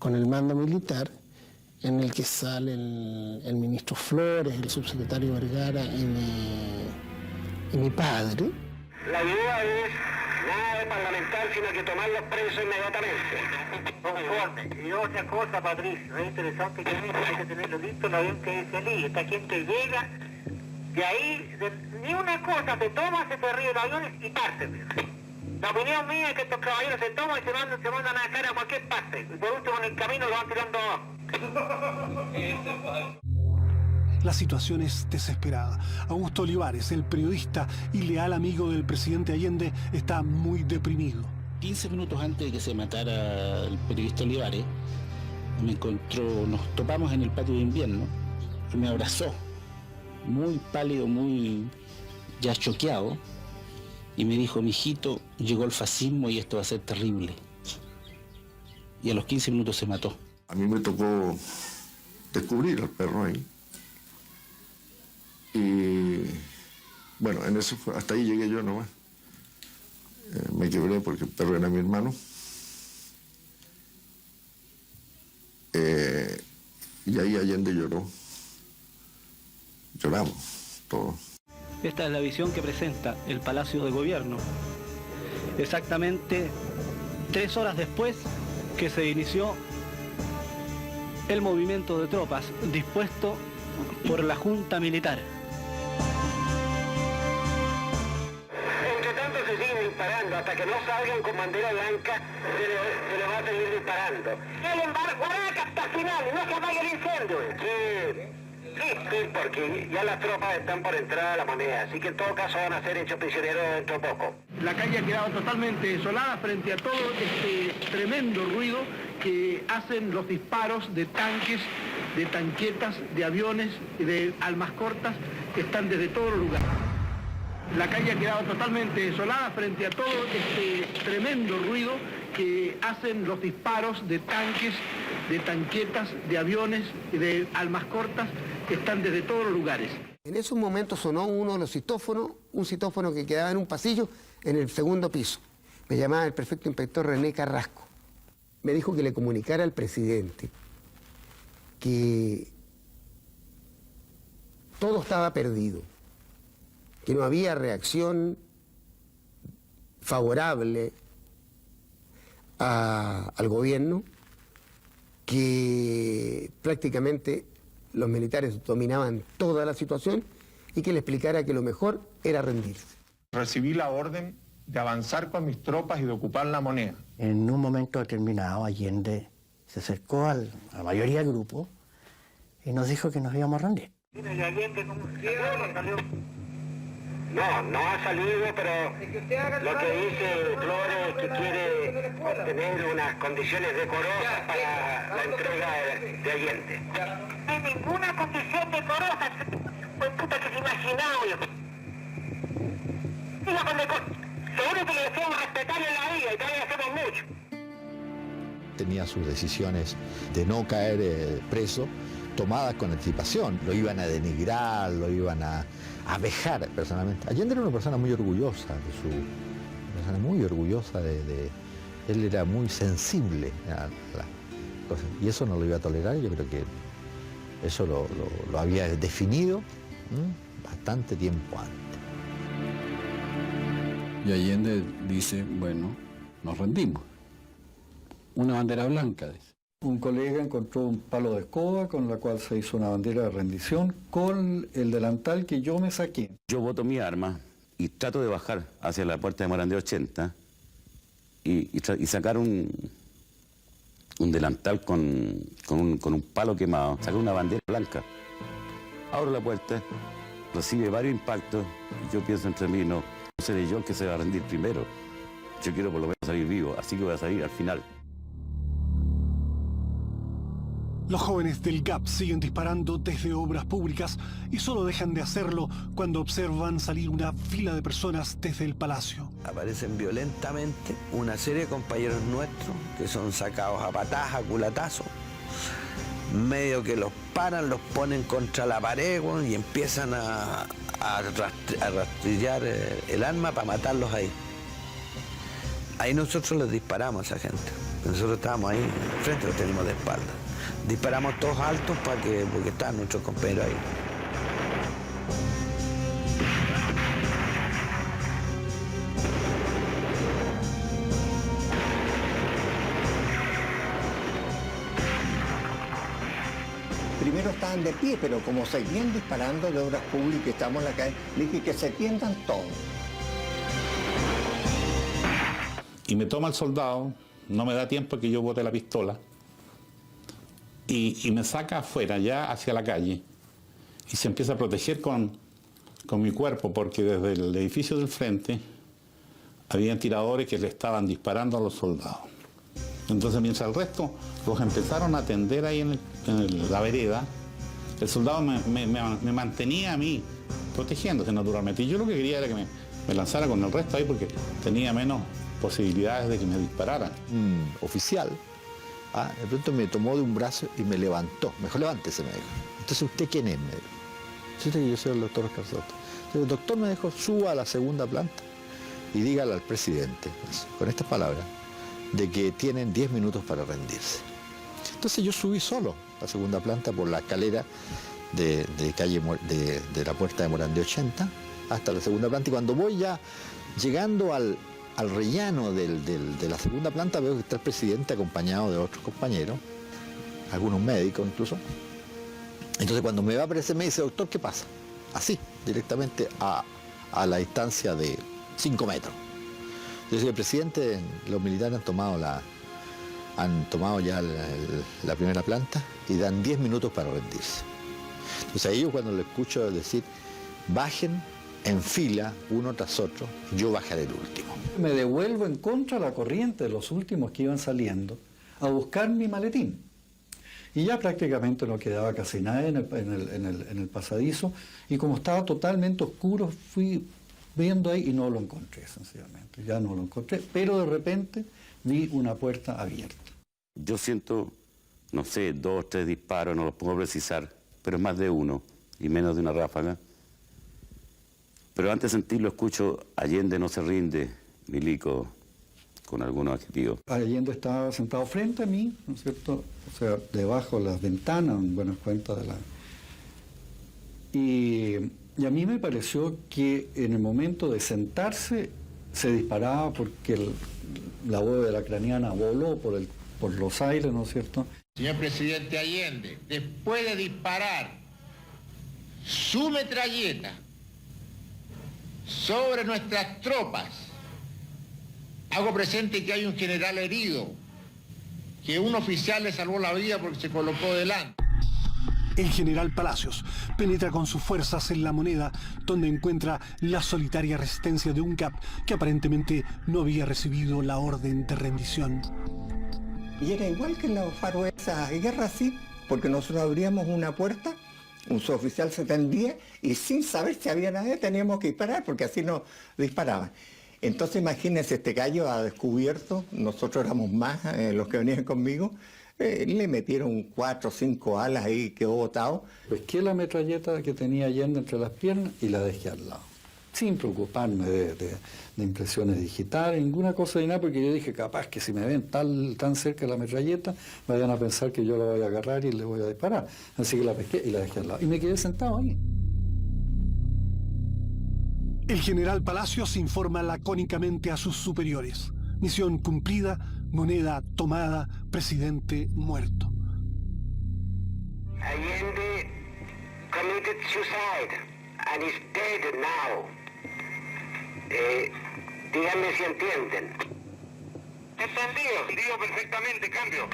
[SPEAKER 12] el mando militar, en el que sale el ministro Flores, el subsecretario Vergara y mi padre.
[SPEAKER 22] La idea es Nada de parlamentar, sino que tomarlos presos inmediatamente. Conforme. Y otra cosa, Patricio, es interesante que hay que tenerlo listo la gente de Celí. Esta gente llega, de ahí, ni una cosa, se toma, se ríe los aviones y parten. La opinión mía es que estos caballeros se toman y se mandan a cara a cualquier parte. Y por último, en el camino lo van tirando abajo.
[SPEAKER 1] La situación es desesperada. Augusto Olivares, el periodista y leal amigo del presidente Allende, está muy deprimido.
[SPEAKER 6] 15 minutos antes de que se matara el periodista Olivares, nos topamos en el patio de invierno y me abrazó, muy pálido, muy ya choqueado, y me dijo: mijito, llegó el fascismo y esto va a ser terrible. Y a los 15 minutos se mató.
[SPEAKER 11] A mí me tocó descubrir al perro ahí. Y bueno, en eso hasta ahí llegué yo nomás. Me quebré porque el perro era mi hermano. Y ahí Allende lloró. Lloramos todos.
[SPEAKER 20] Esta es la visión que presenta el Palacio de Gobierno. Exactamente 3 horas después que se inició el movimiento de tropas dispuesto por la Junta Militar.
[SPEAKER 22] Entre tanto se sigue disparando, hasta que no salgan con bandera blanca, se le va a seguir disparando. El embargo hasta el final, y no se apague el incendio. Sí, porque ya las tropas están por entrar a La Moneda, así que en todo caso van a ser hechos prisioneros dentro de poco. La calle ha quedado totalmente desolada frente a todo este tremendo ruido que hacen los disparos de tanques, de tanquetas, de aviones, de armas cortas que están desde todos los lugares. La calle ha quedado totalmente desolada frente a todo este tremendo ruido que hacen los disparos de tanques, de tanquetas, de aviones, de armas cortas que están desde todos los lugares.
[SPEAKER 15] En esos momentos sonó uno de los citófonos, un citófono que quedaba en un pasillo en el segundo piso. Me llamaba el prefecto inspector René Carrasco. Me dijo que le comunicara al presidente que todo estaba perdido, que no había reacción favorable al gobierno, que prácticamente los militares dominaban toda la situación y que le explicara que lo mejor era rendirse.
[SPEAKER 18] Recibí la orden de avanzar con mis tropas y de ocupar La Moneda.
[SPEAKER 24] En un momento determinado, Allende se acercó a la mayoría del grupo y nos dijo que nos íbamos a rendir.
[SPEAKER 22] ¿Y Allende cómo salió? No ha salido, pero lo que dice Flores es que quiere obtener unas condiciones decorosas para la entrega de Allende. No hay ninguna condición decorosa, pues puta que se imaginaba, viejo. Seguro que le decíamos respetarle la vida y todavía hacemos mucho.
[SPEAKER 25] Tenía sus decisiones de no caer preso tomadas con anticipación. Lo iban a denigrar, lo iban a vejar personalmente. Allende era una persona muy orgullosa él era muy sensible a las cosas, y eso no lo iba a tolerar. Yo creo que eso lo había definido bastante tiempo antes.
[SPEAKER 13] Y Allende dice, bueno, nos rendimos. Una bandera blanca, dice. Un colega encontró un palo de escoba con la cual se hizo una bandera de rendición con el delantal que yo me saqué.
[SPEAKER 26] Yo boto mi arma y trato de bajar hacia la puerta de Morandé 80 y sacar un delantal con un palo quemado, sacar una bandera blanca. Abro la puerta, recibe varios impactos y yo pienso entre mí, no seré yo el que se va a rendir primero. Yo quiero por lo menos salir vivo, así que voy a salir al final.
[SPEAKER 1] Los jóvenes del GAP siguen disparando desde obras públicas y solo dejan de hacerlo cuando observan salir una fila de personas desde el palacio.
[SPEAKER 8] Aparecen violentamente una serie de compañeros nuestros que son sacados a patadas, a culatazos, medio que los paran, los ponen contra la pared y empiezan a rastrillar el arma para matarlos ahí. Ahí nosotros les disparamos a esa gente. Nosotros estábamos ahí, frente los tenemos de espalda. Disparamos todos altos porque estaban nuestros compañeros ahí.
[SPEAKER 16] primero estaban de pie, pero como seguían disparando de obras públicas y estamos en la calle, le dije que se tiendan todos.
[SPEAKER 5] Y me toma el soldado, no me da tiempo que yo bote la pistola, y me saca afuera, ya hacia la calle, y se empieza a proteger con mi cuerpo, porque desde el edificio del frente habían tiradores que le estaban disparando a los soldados. Entonces, mientras el resto los empezaron a atender ahí en la vereda, el soldado me mantenía a mí protegiéndose naturalmente. Y yo lo que quería era que me lanzara con el resto ahí porque tenía menos posibilidades de que me dispararan.
[SPEAKER 25] Un oficial, de pronto me tomó de un brazo y me levantó. Me dijo, levántese, me dijo. Entonces, ¿usted quién es? Me dijo. Yo soy el doctor Oscar Soto. Entonces, el doctor me dijo, suba a la segunda planta y dígale al presidente, con estas palabras, de que tienen 10 minutos para rendirse. Entonces yo subí solo a la segunda planta por la escalera de la puerta de Morandé 80 hasta la segunda planta, y cuando voy ya llegando al rellano de la segunda planta veo que está el presidente acompañado de otros compañeros, algunos médicos incluso. Entonces cuando me va a aparecer me dice, doctor, ¿qué pasa? Así, directamente a la distancia de 5 metros. Yo soy el presidente, los militares han tomado ya la primera planta y dan 10 minutos para rendirse. Entonces a ellos cuando lo escucho decir, bajen en fila uno tras otro, yo bajaré el último.
[SPEAKER 13] Me devuelvo en contra de la corriente de los últimos que iban saliendo a buscar mi maletín. Y ya prácticamente no quedaba casi nada en el pasadizo, y como estaba totalmente oscuro fui viendo ahí y no lo encontré, sencillamente, ya no lo encontré, pero de repente vi una puerta abierta.
[SPEAKER 26] Yo siento, no sé, 2 o 3 disparos, no los puedo precisar, pero más de uno y menos de una ráfaga. Pero antes de sentirlo escucho, Allende no se rinde, milico, con algunos adjetivos.
[SPEAKER 13] Allende estaba sentado frente a mí, ¿no es cierto? O sea, debajo de las ventanas, en buenas cuentas de la... Y a mí me pareció que en el momento de sentarse se disparaba porque la bóveda craneana voló por los aires, ¿no es cierto?
[SPEAKER 7] Señor presidente Allende, después de disparar su metralleta sobre nuestras tropas, hago presente que hay un general herido, que un oficial le salvó la vida porque se colocó delante.
[SPEAKER 1] El general Palacios penetra con sus fuerzas en La Moneda, donde encuentra la solitaria resistencia de un CAP que aparentemente no había recibido la orden de rendición.
[SPEAKER 16] Y era igual que en la esa guerra, sí, porque nosotros abríamos una puerta, un suboficial se tendía y sin saber si había nadie teníamos que disparar, porque así nos disparaban. Entonces imagínense, este gallo ha descubierto, nosotros éramos más los que venían conmigo, le metieron 4 o 5 alas ahí, quedó botado.
[SPEAKER 13] Pesqué la metralleta que tenía Allende entre las piernas y la dejé al lado, sin preocuparme de impresiones digitales, ninguna cosa de nada, porque yo dije, capaz que si me ven tan cerca de la metralleta, vayan a pensar que yo la voy a agarrar y le voy a disparar. Así que la pesqué y la dejé al lado. Y me quedé sentado ahí.
[SPEAKER 1] El general Palacios informa lacónicamente a sus superiores. Misión cumplida, Moneda tomada, presidente muerto.
[SPEAKER 22] Allende committed suicide and is dead now. Díganme si entienden. Entendido, digo perfectamente, cambio.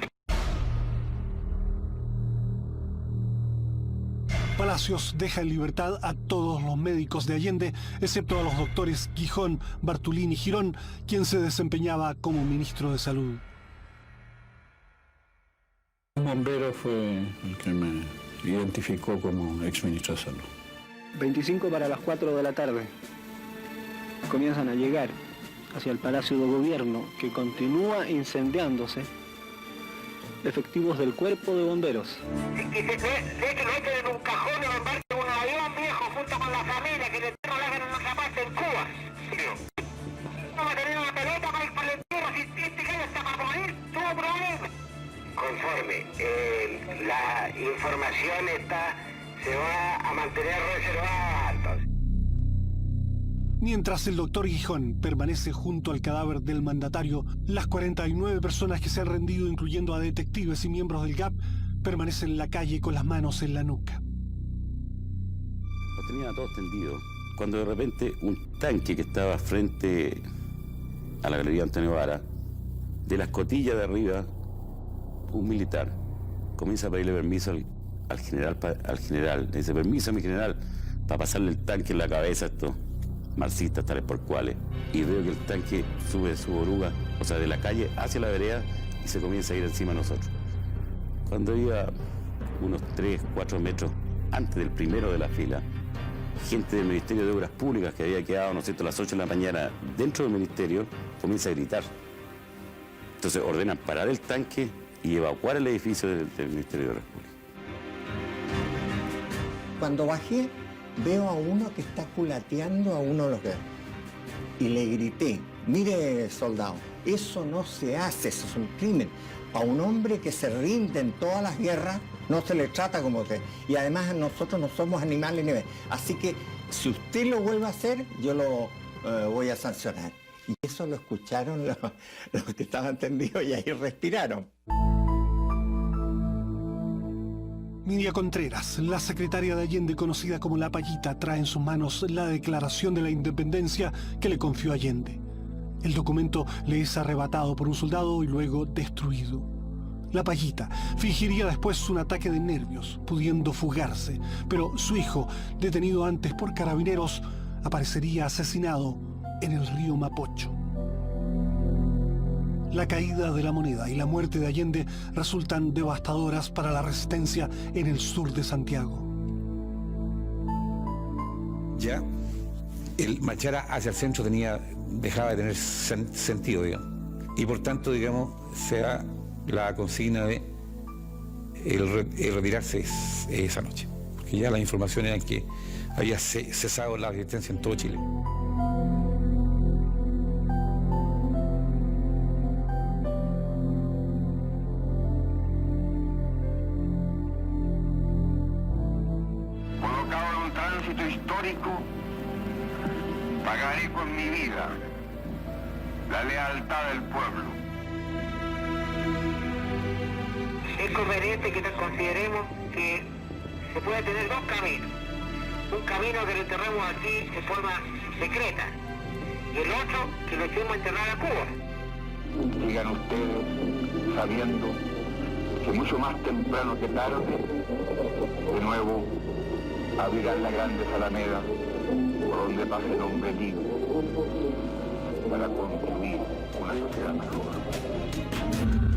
[SPEAKER 1] Palacios deja en libertad a todos los médicos de Allende, excepto a los doctores Gijón, Bartolín y Girón, quien se desempeñaba como ministro de Salud.
[SPEAKER 13] Un bombero fue el que me identificó como exministro de Salud.
[SPEAKER 20] 25 para las 4 de la tarde. Comienzan a llegar hacia el Palacio de Gobierno, que continúa incendiándose, efectivos del Cuerpo de Bomberos.
[SPEAKER 22] De hecho, lo meten en un cajón y lo embarcan en un avión viejo junto con la familia que le trasladan en otra parte en Cuba. Vamos a tener una pelota para el tierra, si este gallo está para morir, tuvo problemas. Conforme la información se va a mantener reservada, entonces.
[SPEAKER 1] Mientras el doctor Gijón permanece junto al cadáver del mandatario, las 49 personas que se han rendido, incluyendo a detectives y miembros del GAP, permanece en la calle con las manos en la nuca.
[SPEAKER 26] Lo tenían a todos tendidos, cuando de repente un tanque que estaba frente a la Galería Antonio Vara, de la escotilla de arriba, un militar comienza a pedirle permiso al general. Le dice: permiso, mi general, para pasarle el tanque en la cabeza a estos marxistas tales por cuales. Y veo que el tanque sube de su oruga, o sea, de la calle hacia la vereda, y se comienza a ir encima de nosotros. Cuando iba unos 3, 4 metros antes del primero de la fila, gente del Ministerio de Obras Públicas que había quedado, ¿no es cierto?, a las 8 de la mañana dentro del ministerio, comienza a gritar. Entonces ordenan parar el tanque y evacuar el edificio del Ministerio de Obras Públicas.
[SPEAKER 3] Cuando bajé, veo a uno que está culateando a uno de los guerreros. Y le grité: mire, soldado, eso no se hace, eso es un crimen. A un hombre que se rinde en todas las guerras no se le trata como usted. Y además nosotros no somos animales ni ver. Así que si usted lo vuelve a hacer, yo lo voy a sancionar. Y eso lo escucharon los que estaban tendidos y ahí respiraron.
[SPEAKER 1] Nidia Contreras, la secretaria de Allende, conocida como La Payita, trae en sus manos la declaración de la independencia que le confió Allende. El documento le es arrebatado por un soldado y luego destruido. La Payita fingiría después un ataque de nervios, pudiendo fugarse, pero su hijo, detenido antes por carabineros, aparecería asesinado en el río Mapocho. La caída de la moneda y la muerte de Allende resultan devastadoras para la resistencia en el sur de Santiago.
[SPEAKER 14] Ya el marchar hacia el centro dejaba de tener sentido, digamos. Y por tanto, digamos, se da la consigna de el retirarse esa noche. Porque ya la información era que había cesado la resistencia en todo Chile.
[SPEAKER 4] Colocado en un tránsito histórico, pagaré con mi vida la lealtad del pueblo.
[SPEAKER 10] Es conveniente que nos consideremos que se puede tener dos caminos. Un camino que lo enterremos aquí de forma secreta y el otro que lo echemos a enterrar a Cuba.
[SPEAKER 4] Sigan ustedes sabiendo que mucho más temprano que tarde, de nuevo abrirán las grandes alamedas por donde pase el hombre libre para construir una sociedad mejor.